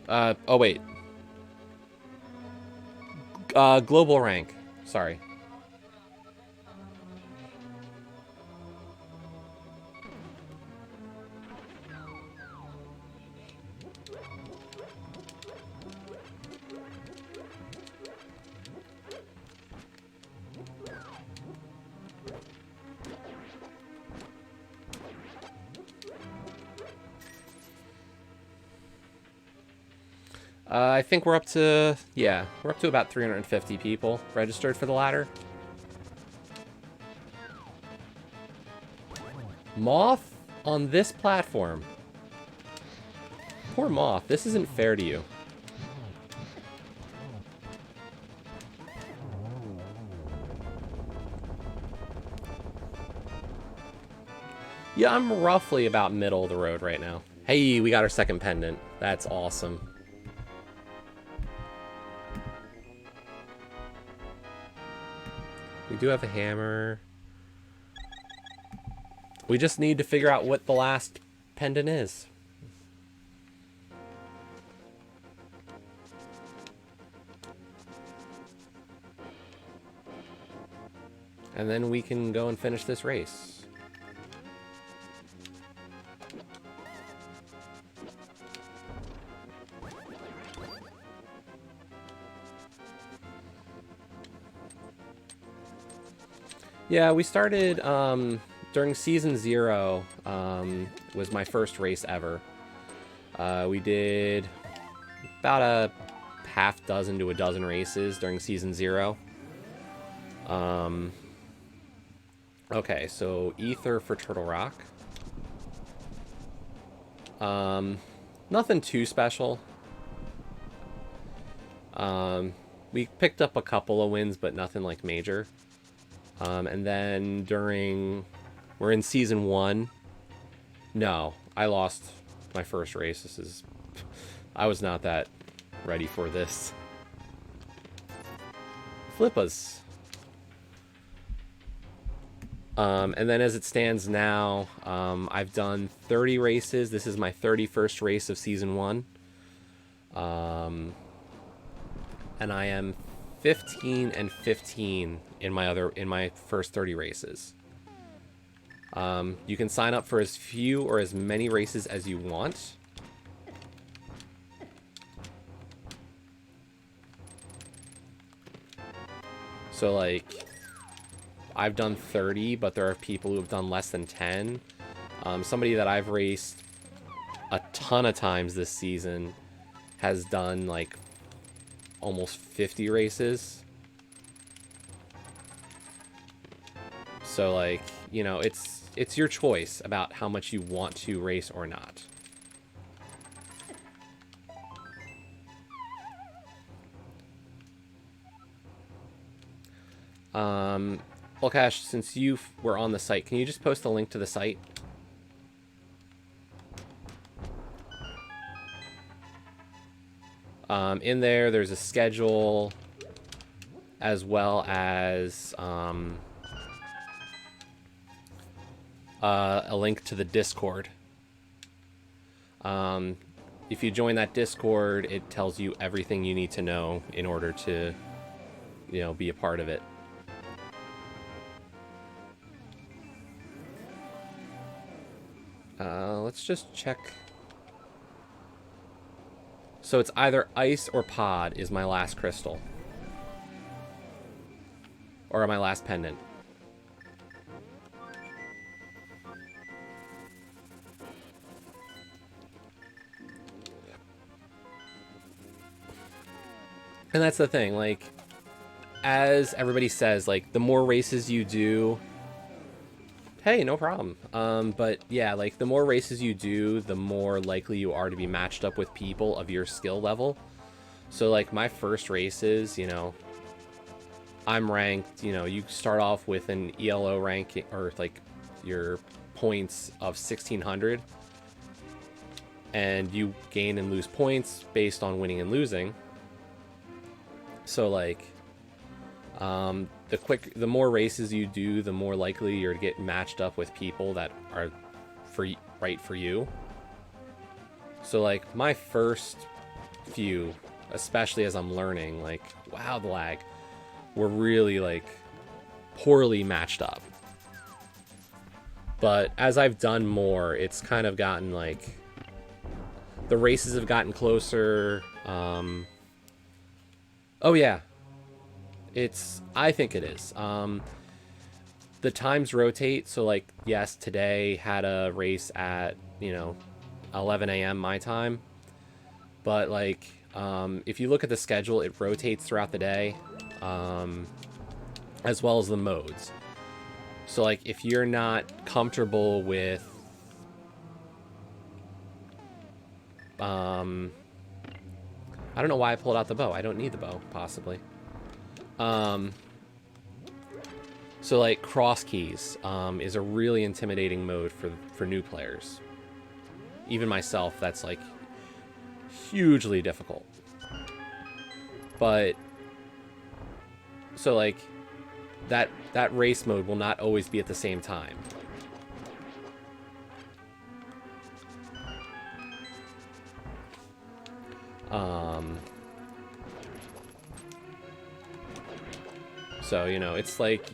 Oh wait. Global rank. Sorry. I think we're up to, yeah, we're up to about 350 people registered for the ladder. Moth on this platform. Poor Moth, this isn't fair to you. Yeah, I'm roughly about middle of the road right now. Hey, we got our second pendant. That's awesome. We do have a hammer. We just need to figure out what the last pendant is. And then we can go and finish this race. Yeah, we started during season 0. Was my first race ever. We did about a half dozen to a dozen races during season 0. Okay, so ether for Turtle Rock. Nothing too special. We picked up a couple of wins, but nothing like major. And then we're in season 1. No, I lost my first race. I was not that ready for this. Flippas. And then as it stands now, I've done 30 races. This is my 31st race of season 1. And I am 15 and 15 in my first 30 races. You can sign up for as few or as many races as you want. So like, I've done 30, but there are people who have done less than 10. Somebody that I've raced a ton of times this season has done like almost 50 races. So like, you know, it's your choice about how much you want to race or not. Well, Cash, since you were on the site, can you just post a link to the site? In there's a schedule, as well as a link to the Discord. If you join that Discord, it tells you everything you need to know in order to, you know, be a part of it. Let's just check. So it's either ice or pod is my last crystal. Or my last pendant. And that's the thing, like, as everybody says, like, the more races you do, hey, no problem. But yeah, like, the more races you do, the more likely you are to be matched up with people of your skill level. So, like, my first races, you know, I'm ranked, you know, you start off with an ELO ranking, or, like, your points of 1600. And you gain and lose points based on winning and losing. So, like, the more races you do, the more likely you're to get matched up with people that are right for you. So, like, my first few, especially as I'm learning, like, wow, the lag, were really, like, poorly matched up. But as I've done more, it's kind of gotten, like, the races have gotten closer. Oh, yeah. I think it is. The times rotate, so, like, yes, today had a race at, you know, 11 a.m. my time. But, like, if you look at the schedule, it rotates throughout the day, as well as the modes. So, like, if you're not comfortable with, I don't know why I pulled out the bow. I don't need the bow, possibly. So, like, cross keys is a really intimidating mode for new players. Even myself, that's, like, hugely difficult. But, so, like, that race mode will not always be at the same time. So, you know, it's like,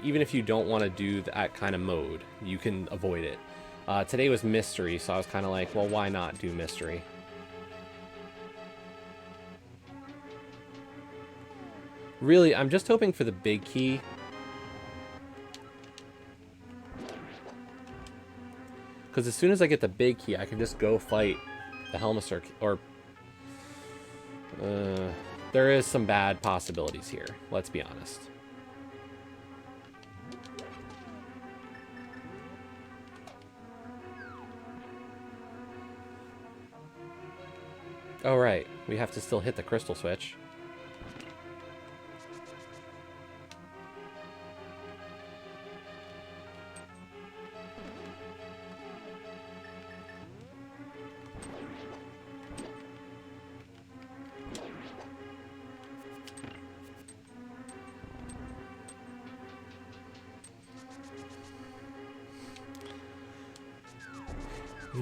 even if you don't want to do that kind of mode, you can avoid it. Today was mystery, so I was kind of like, well, why not do mystery? Really, I'm just hoping for the big key. Because as soon as I get the big key, I can just go fight the Helmasaur, or... there is some bad possibilities here, let's be honest. Oh, right. We have to still hit the crystal switch.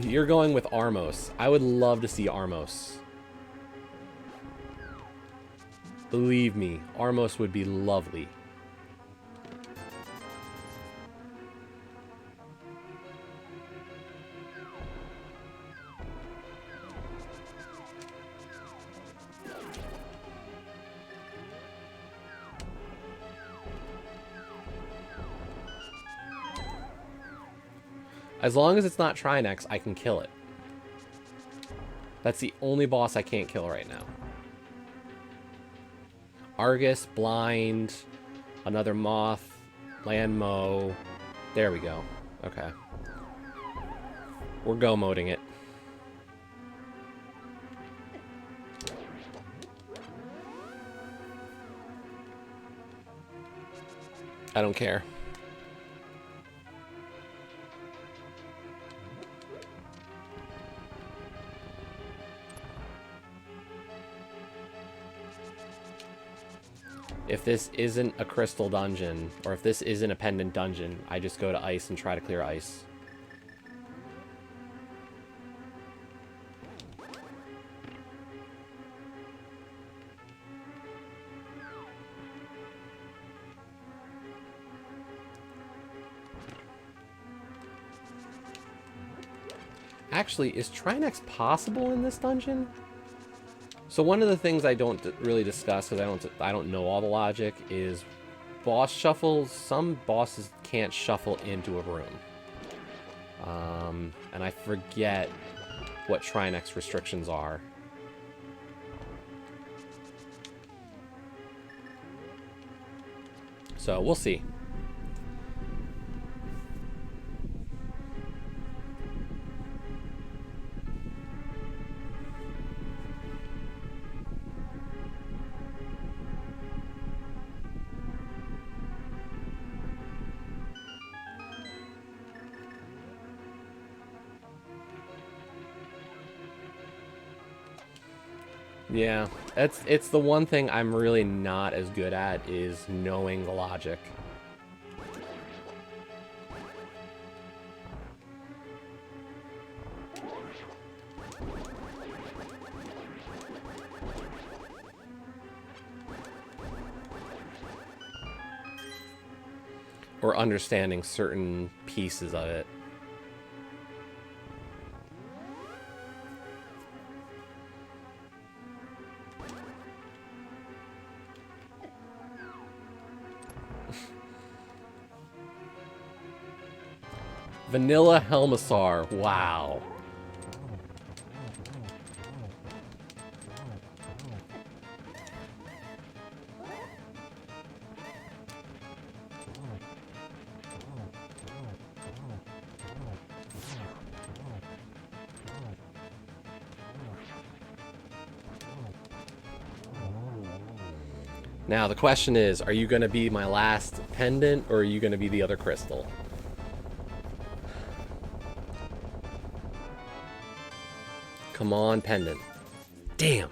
You're going with Armos. I would love to see Armos. Believe me, Armos would be lovely. As long as it's not Trinex, I can kill it. That's the only boss I can't kill right now. Argus, Blind, another Moth, Landmow. There we go. Okay. We're go-moding it. I don't care. If this isn't a crystal dungeon, or if this isn't a pendant dungeon, I just go to ice and try to clear ice. Actually, is Trinex possible in this dungeon? So one of the things I don't really discuss, because I don't know all the logic, is boss shuffles. Some bosses can't shuffle into a room. And I forget what Trinex restrictions are. So we'll see. Yeah, it's the one thing I'm really not as good at, is knowing the logic. Or understanding certain pieces of it. Vanilla Helmasaur. Wow. Now the question is, are you going to be my last pendant, or are you going to be the other crystal? Come on, pendant. Damn.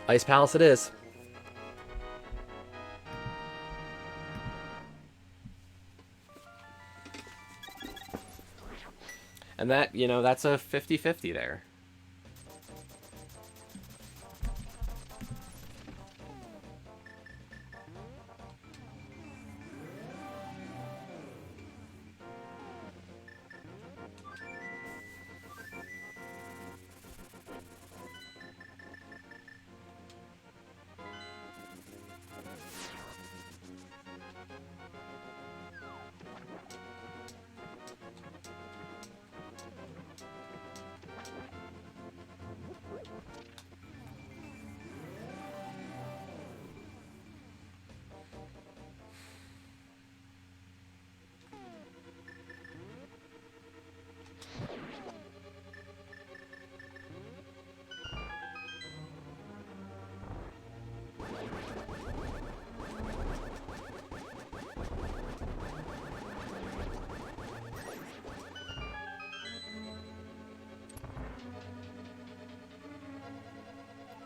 Ice Palace it is. And that, you know, that's a 50-50 there.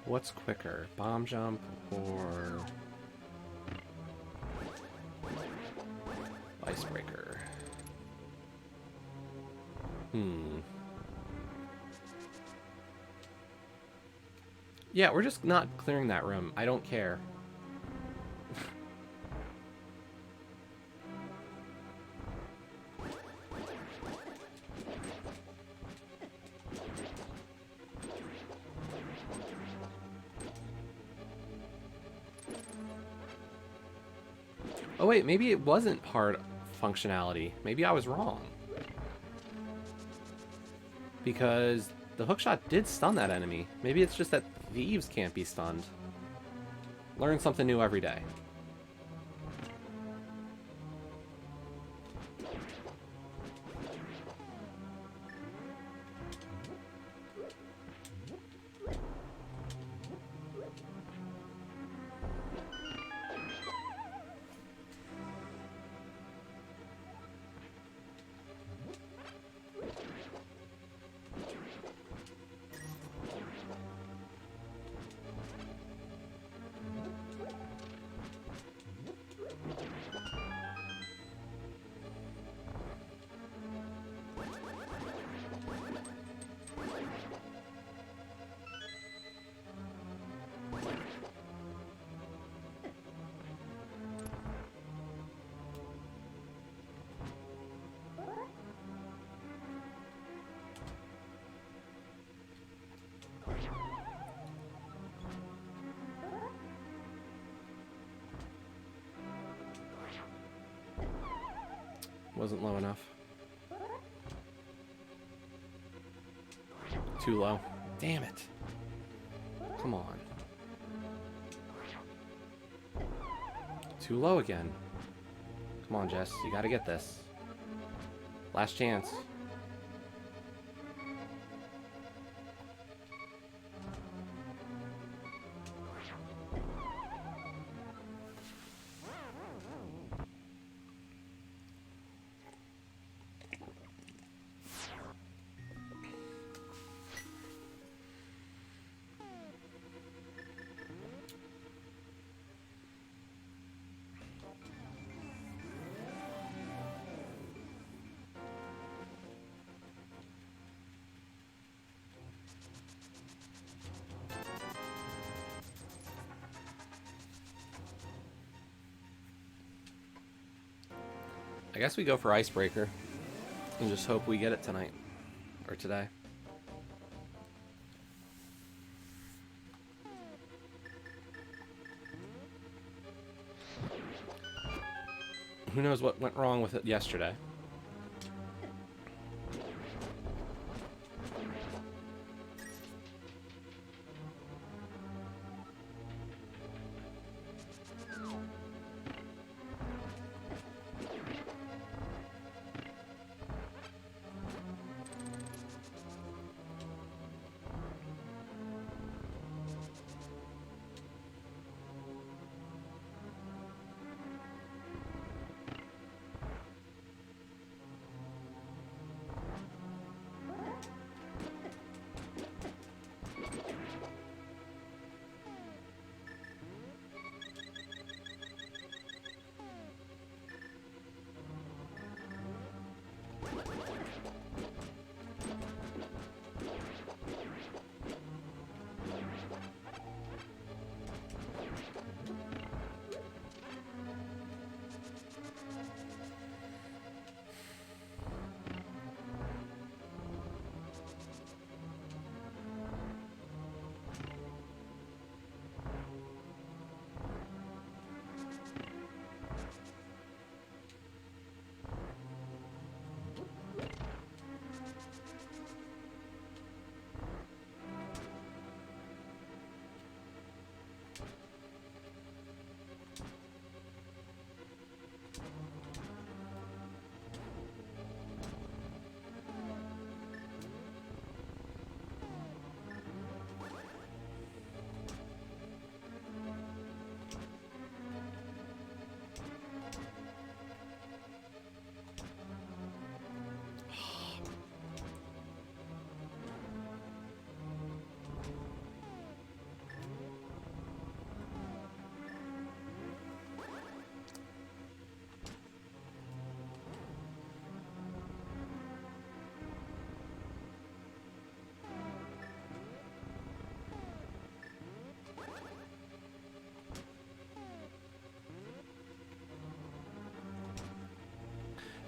What's quicker, bomb jump or icebreaker? Yeah, we're just not clearing that room. I don't care. Oh wait, maybe it wasn't hard functionality. Maybe I was wrong. Because the hookshot did stun that enemy. Maybe it's just that thieves can't be stunned. Learn something new every day. Wasn't low enough. Too low. Damn it. Come on. Too low again. Come on, Jess. You gotta get this. Last chance. I guess we go for Icebreaker and just hope we get it tonight or today. Who knows what went wrong with it yesterday?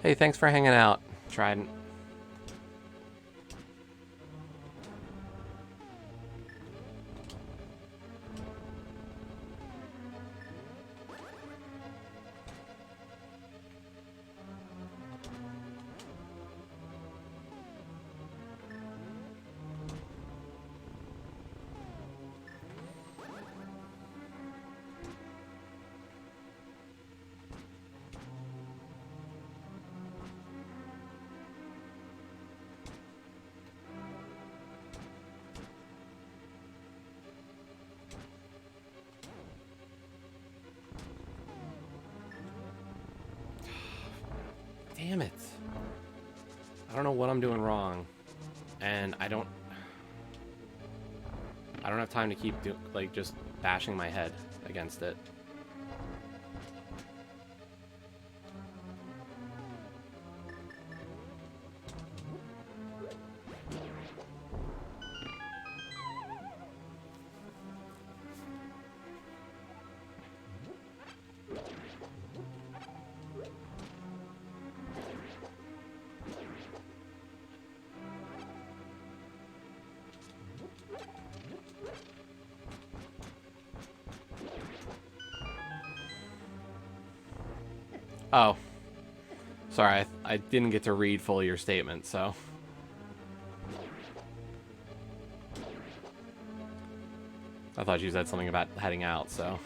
Hey, thanks for hanging out, Trident. Damn it. I don't know what I'm doing wrong. And I don't have time to keep just bashing my head against it. Oh. Sorry, I didn't get to read fully your statement, so... I thought you said something about heading out, so...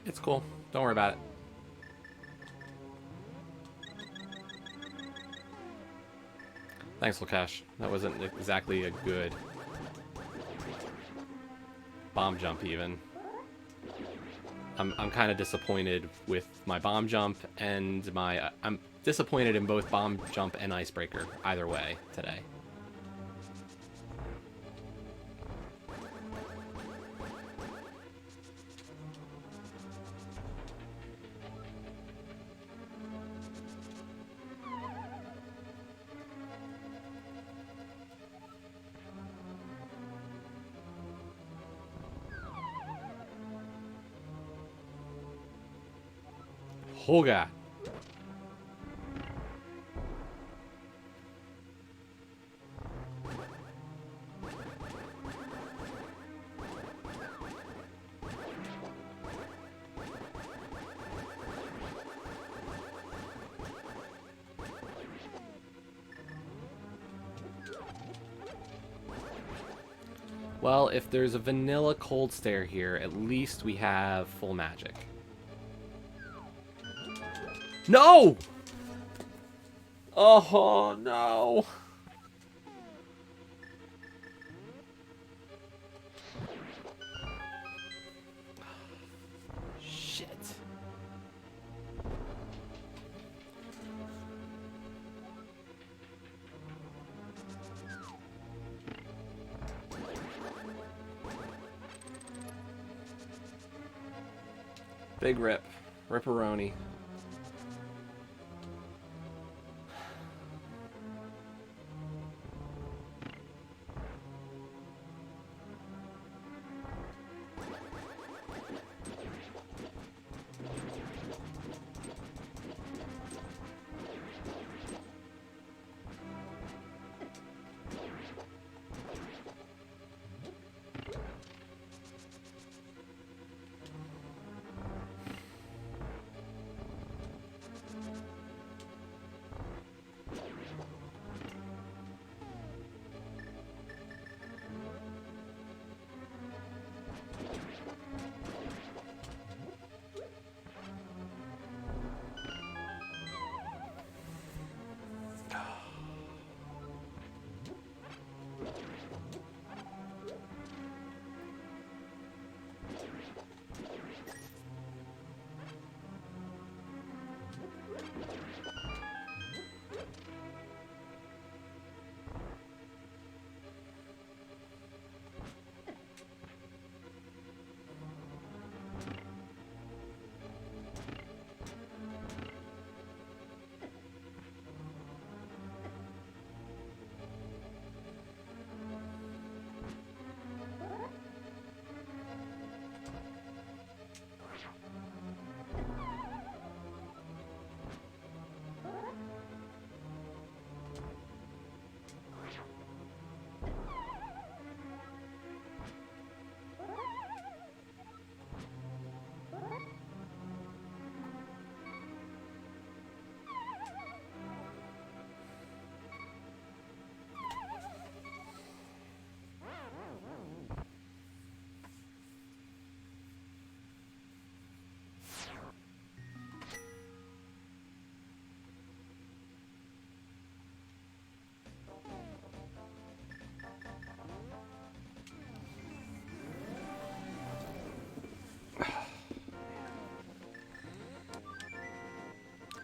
It's cool. Don't worry about it. Thanks, Lukash. That wasn't exactly a good bomb jump, even. I'm kind of disappointed with my bomb jump and my... I'm disappointed in both bomb jump and icebreaker, either way, today. Hoga. Well, if there's a vanilla cold stare here, at least we have full magic. No! Oh, no. Shit. Big rip. Ripperoni.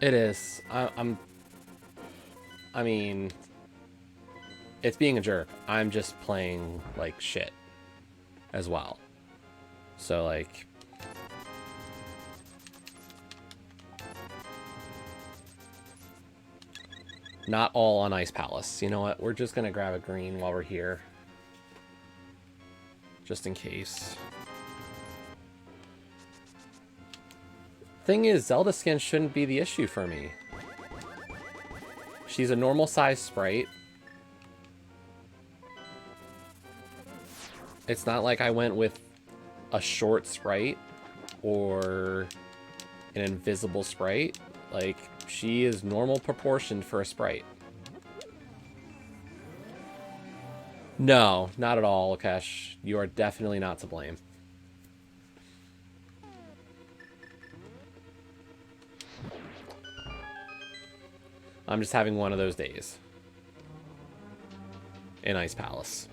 It is. I mean, it's being a jerk. I'm just playing like shit as well. So like, not all on Ice Palace. You know what? We're just gonna grab a green while we're here, just in case. Thing is, Zelda skin shouldn't be the issue for me. She's a normal size sprite. It's not like I went with a short sprite or an invisible sprite. Like, she is normal proportioned for a sprite. No, not at all, Lakesh. You are definitely not to blame. I'm just having one of those days in Ice Palace.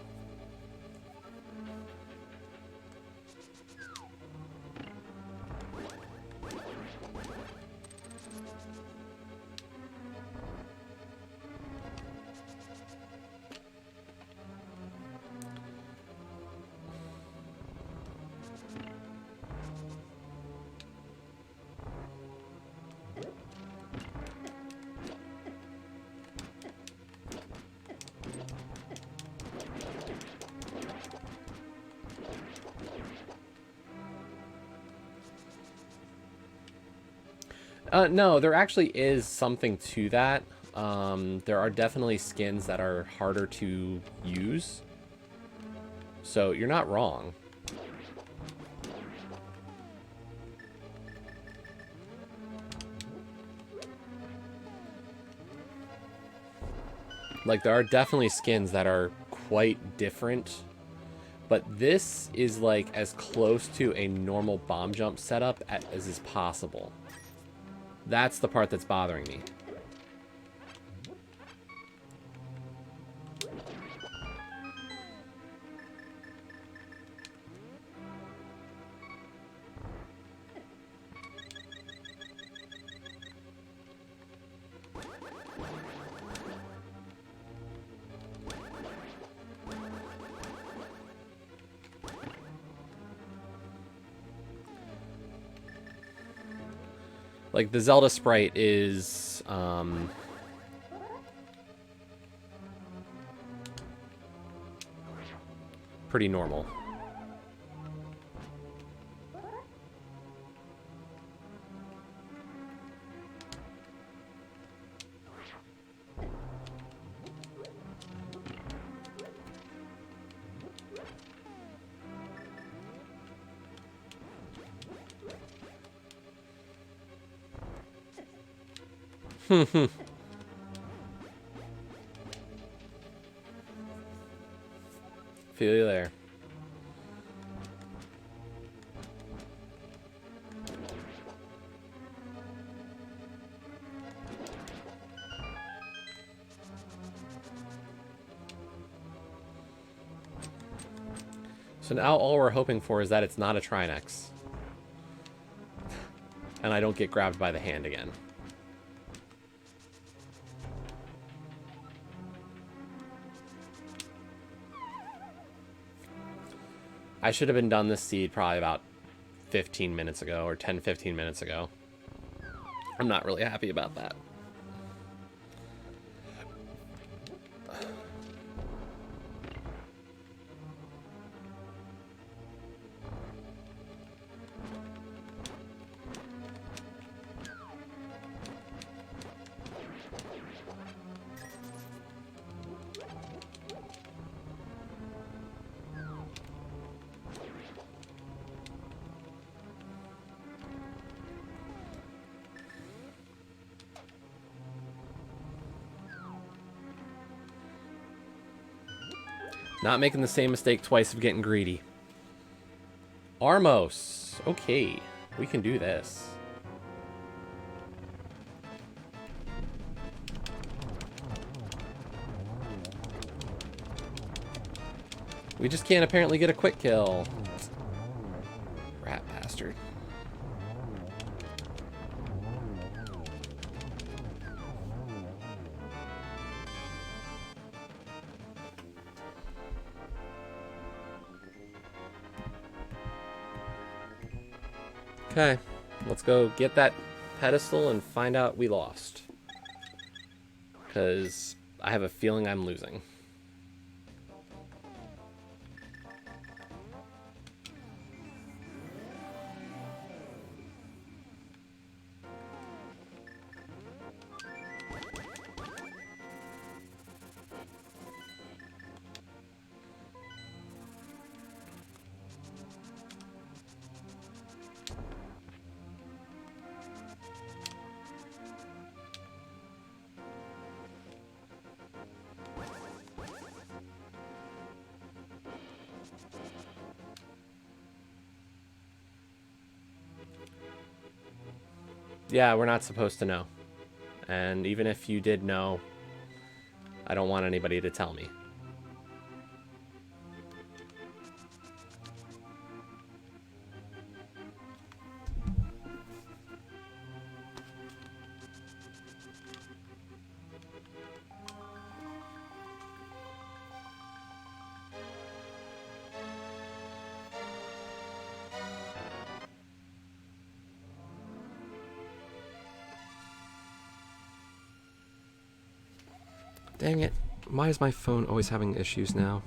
No, there actually is something to that. There are definitely skins that are harder to use. So you're not wrong. Like, there are definitely skins that are quite different. But this is like as close to a normal bomb jump setup as is possible. That's the part that's bothering me. Like, the Zelda sprite is, pretty normal. Feel you there. So now all we're hoping for is that it's not a Trinex. And I don't get grabbed by the hand again. I should have been done this seed probably about 15 minutes ago, or 10, 15 minutes ago. I'm not really happy about that. Not making the same mistake twice of getting greedy. Armos. Okay, we can do this. We just can't apparently get a quick kill. Rat bastard. Okay, let's go get that pedestal and find out we lost. Because I have a feeling I'm losing. Yeah, we're not supposed to know. And even if you did know, I don't want anybody to tell me. Dang it. Why is my phone always having issues now?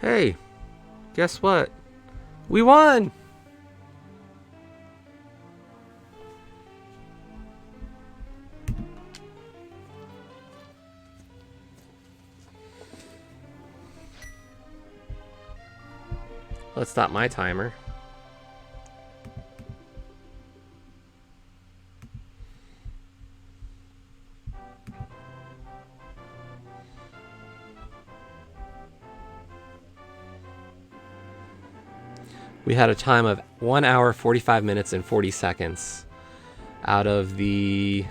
Hey, guess what? We won! Let's stop my timer. We had a time of 1 hour, 45 minutes, and 40 seconds out of the...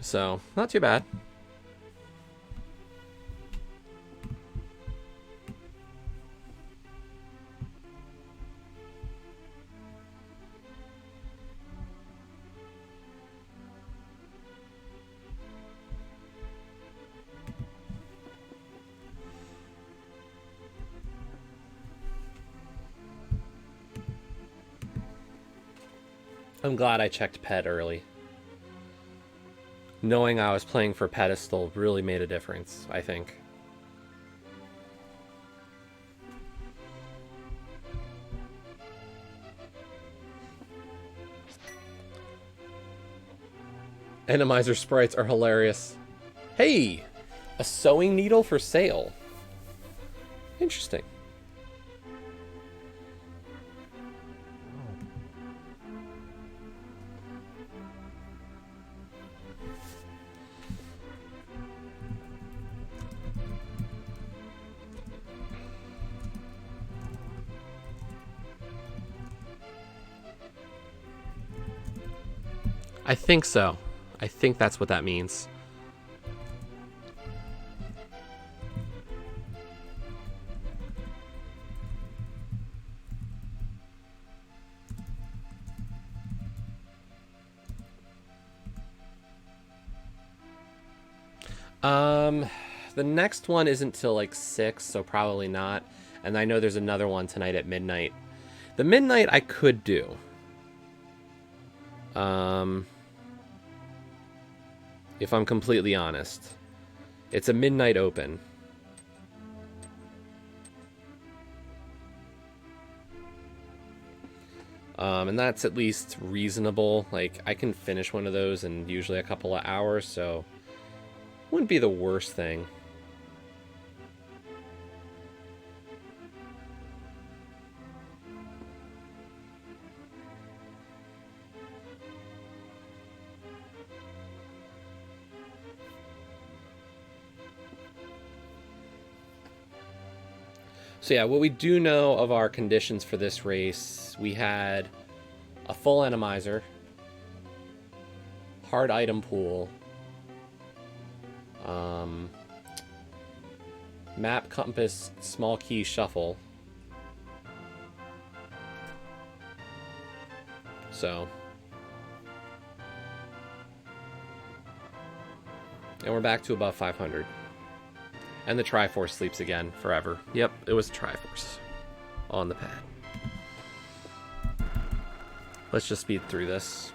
So, not too bad. I'm glad I checked Ped early. Knowing I was playing for Pedestal really made a difference, I think. Enemizer sprites are hilarious. Hey! A sewing needle for sale. Interesting. I think so. I think that's what that means. The next one isn't till like 6, so probably not. And I know there's another one tonight at midnight. The midnight I could do. If I'm completely honest. It's a midnight open. And that's at least reasonable. Like, I can finish one of those in usually a couple of hours, so wouldn't be the worst thing. So yeah, what we do know of our conditions for this race, we had a full Enemizer, hard item pool, map, compass, small key, shuffle. So, and we're back to above 500. And the Triforce sleeps again forever. Yep, it was Triforce on the pad. Let's just speed through this.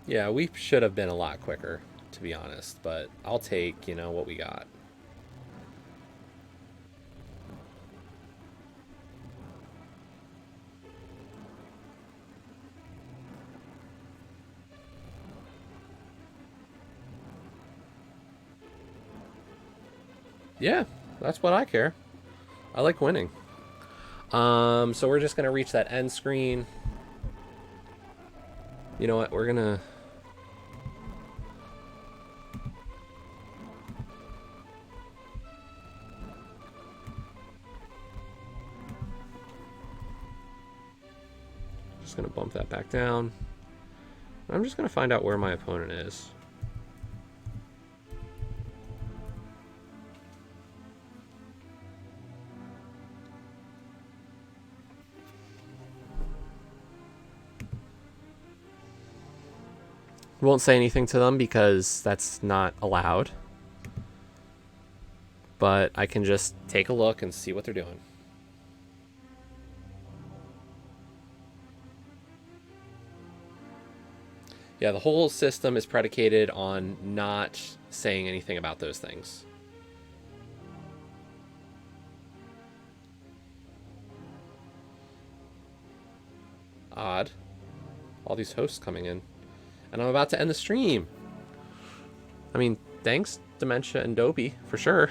Yeah, we should have been a lot quicker, to be honest, but I'll take, you know, what we got. Yeah, that's what I care. I like winning. So we're just gonna reach that end screen. You know what? We're gonna. Just gonna bump that back down. I'm just gonna find out where my opponent is. Won't say anything to them because that's not allowed. But I can just take a look and see what they're doing. Yeah, the whole system is predicated on not saying anything about those things. Odd. All these hosts coming in. And I'm about to end the stream. I mean, thanks, Dementia and Dopey, for sure.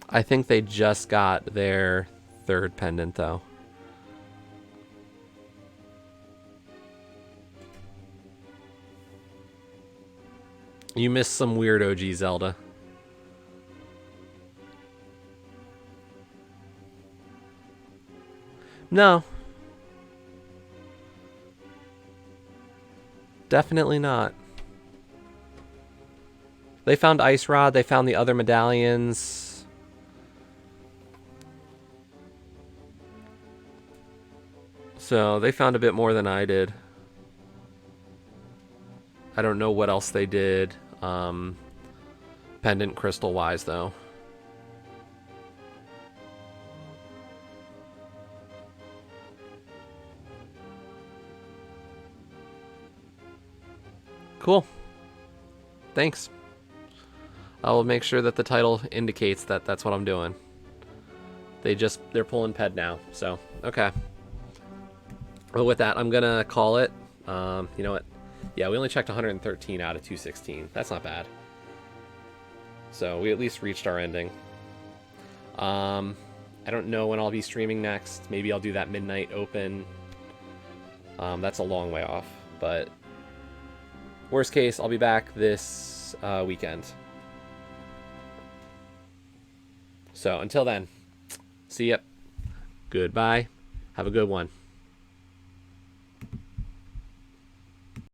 I think they just got their third pendant, though. You missed some weird OG Zelda. No. Definitely not. They found Ice Rod. They found the other medallions. So they found a bit more than I did. I don't know what else they did. Pendant crystal wise, though. Cool. Thanks. I will make sure that the title indicates that that's what I'm doing. They're pulling Ped now, so okay. Well, with that, I'm gonna call it. You know what? Yeah, we only checked 113 out of 216. That's not bad. So we at least reached our ending. I don't know when I'll be streaming next. Maybe I'll do that midnight open. That's a long way off, but worst case, I'll be back this weekend. So until then, see ya. Goodbye. Have a good one.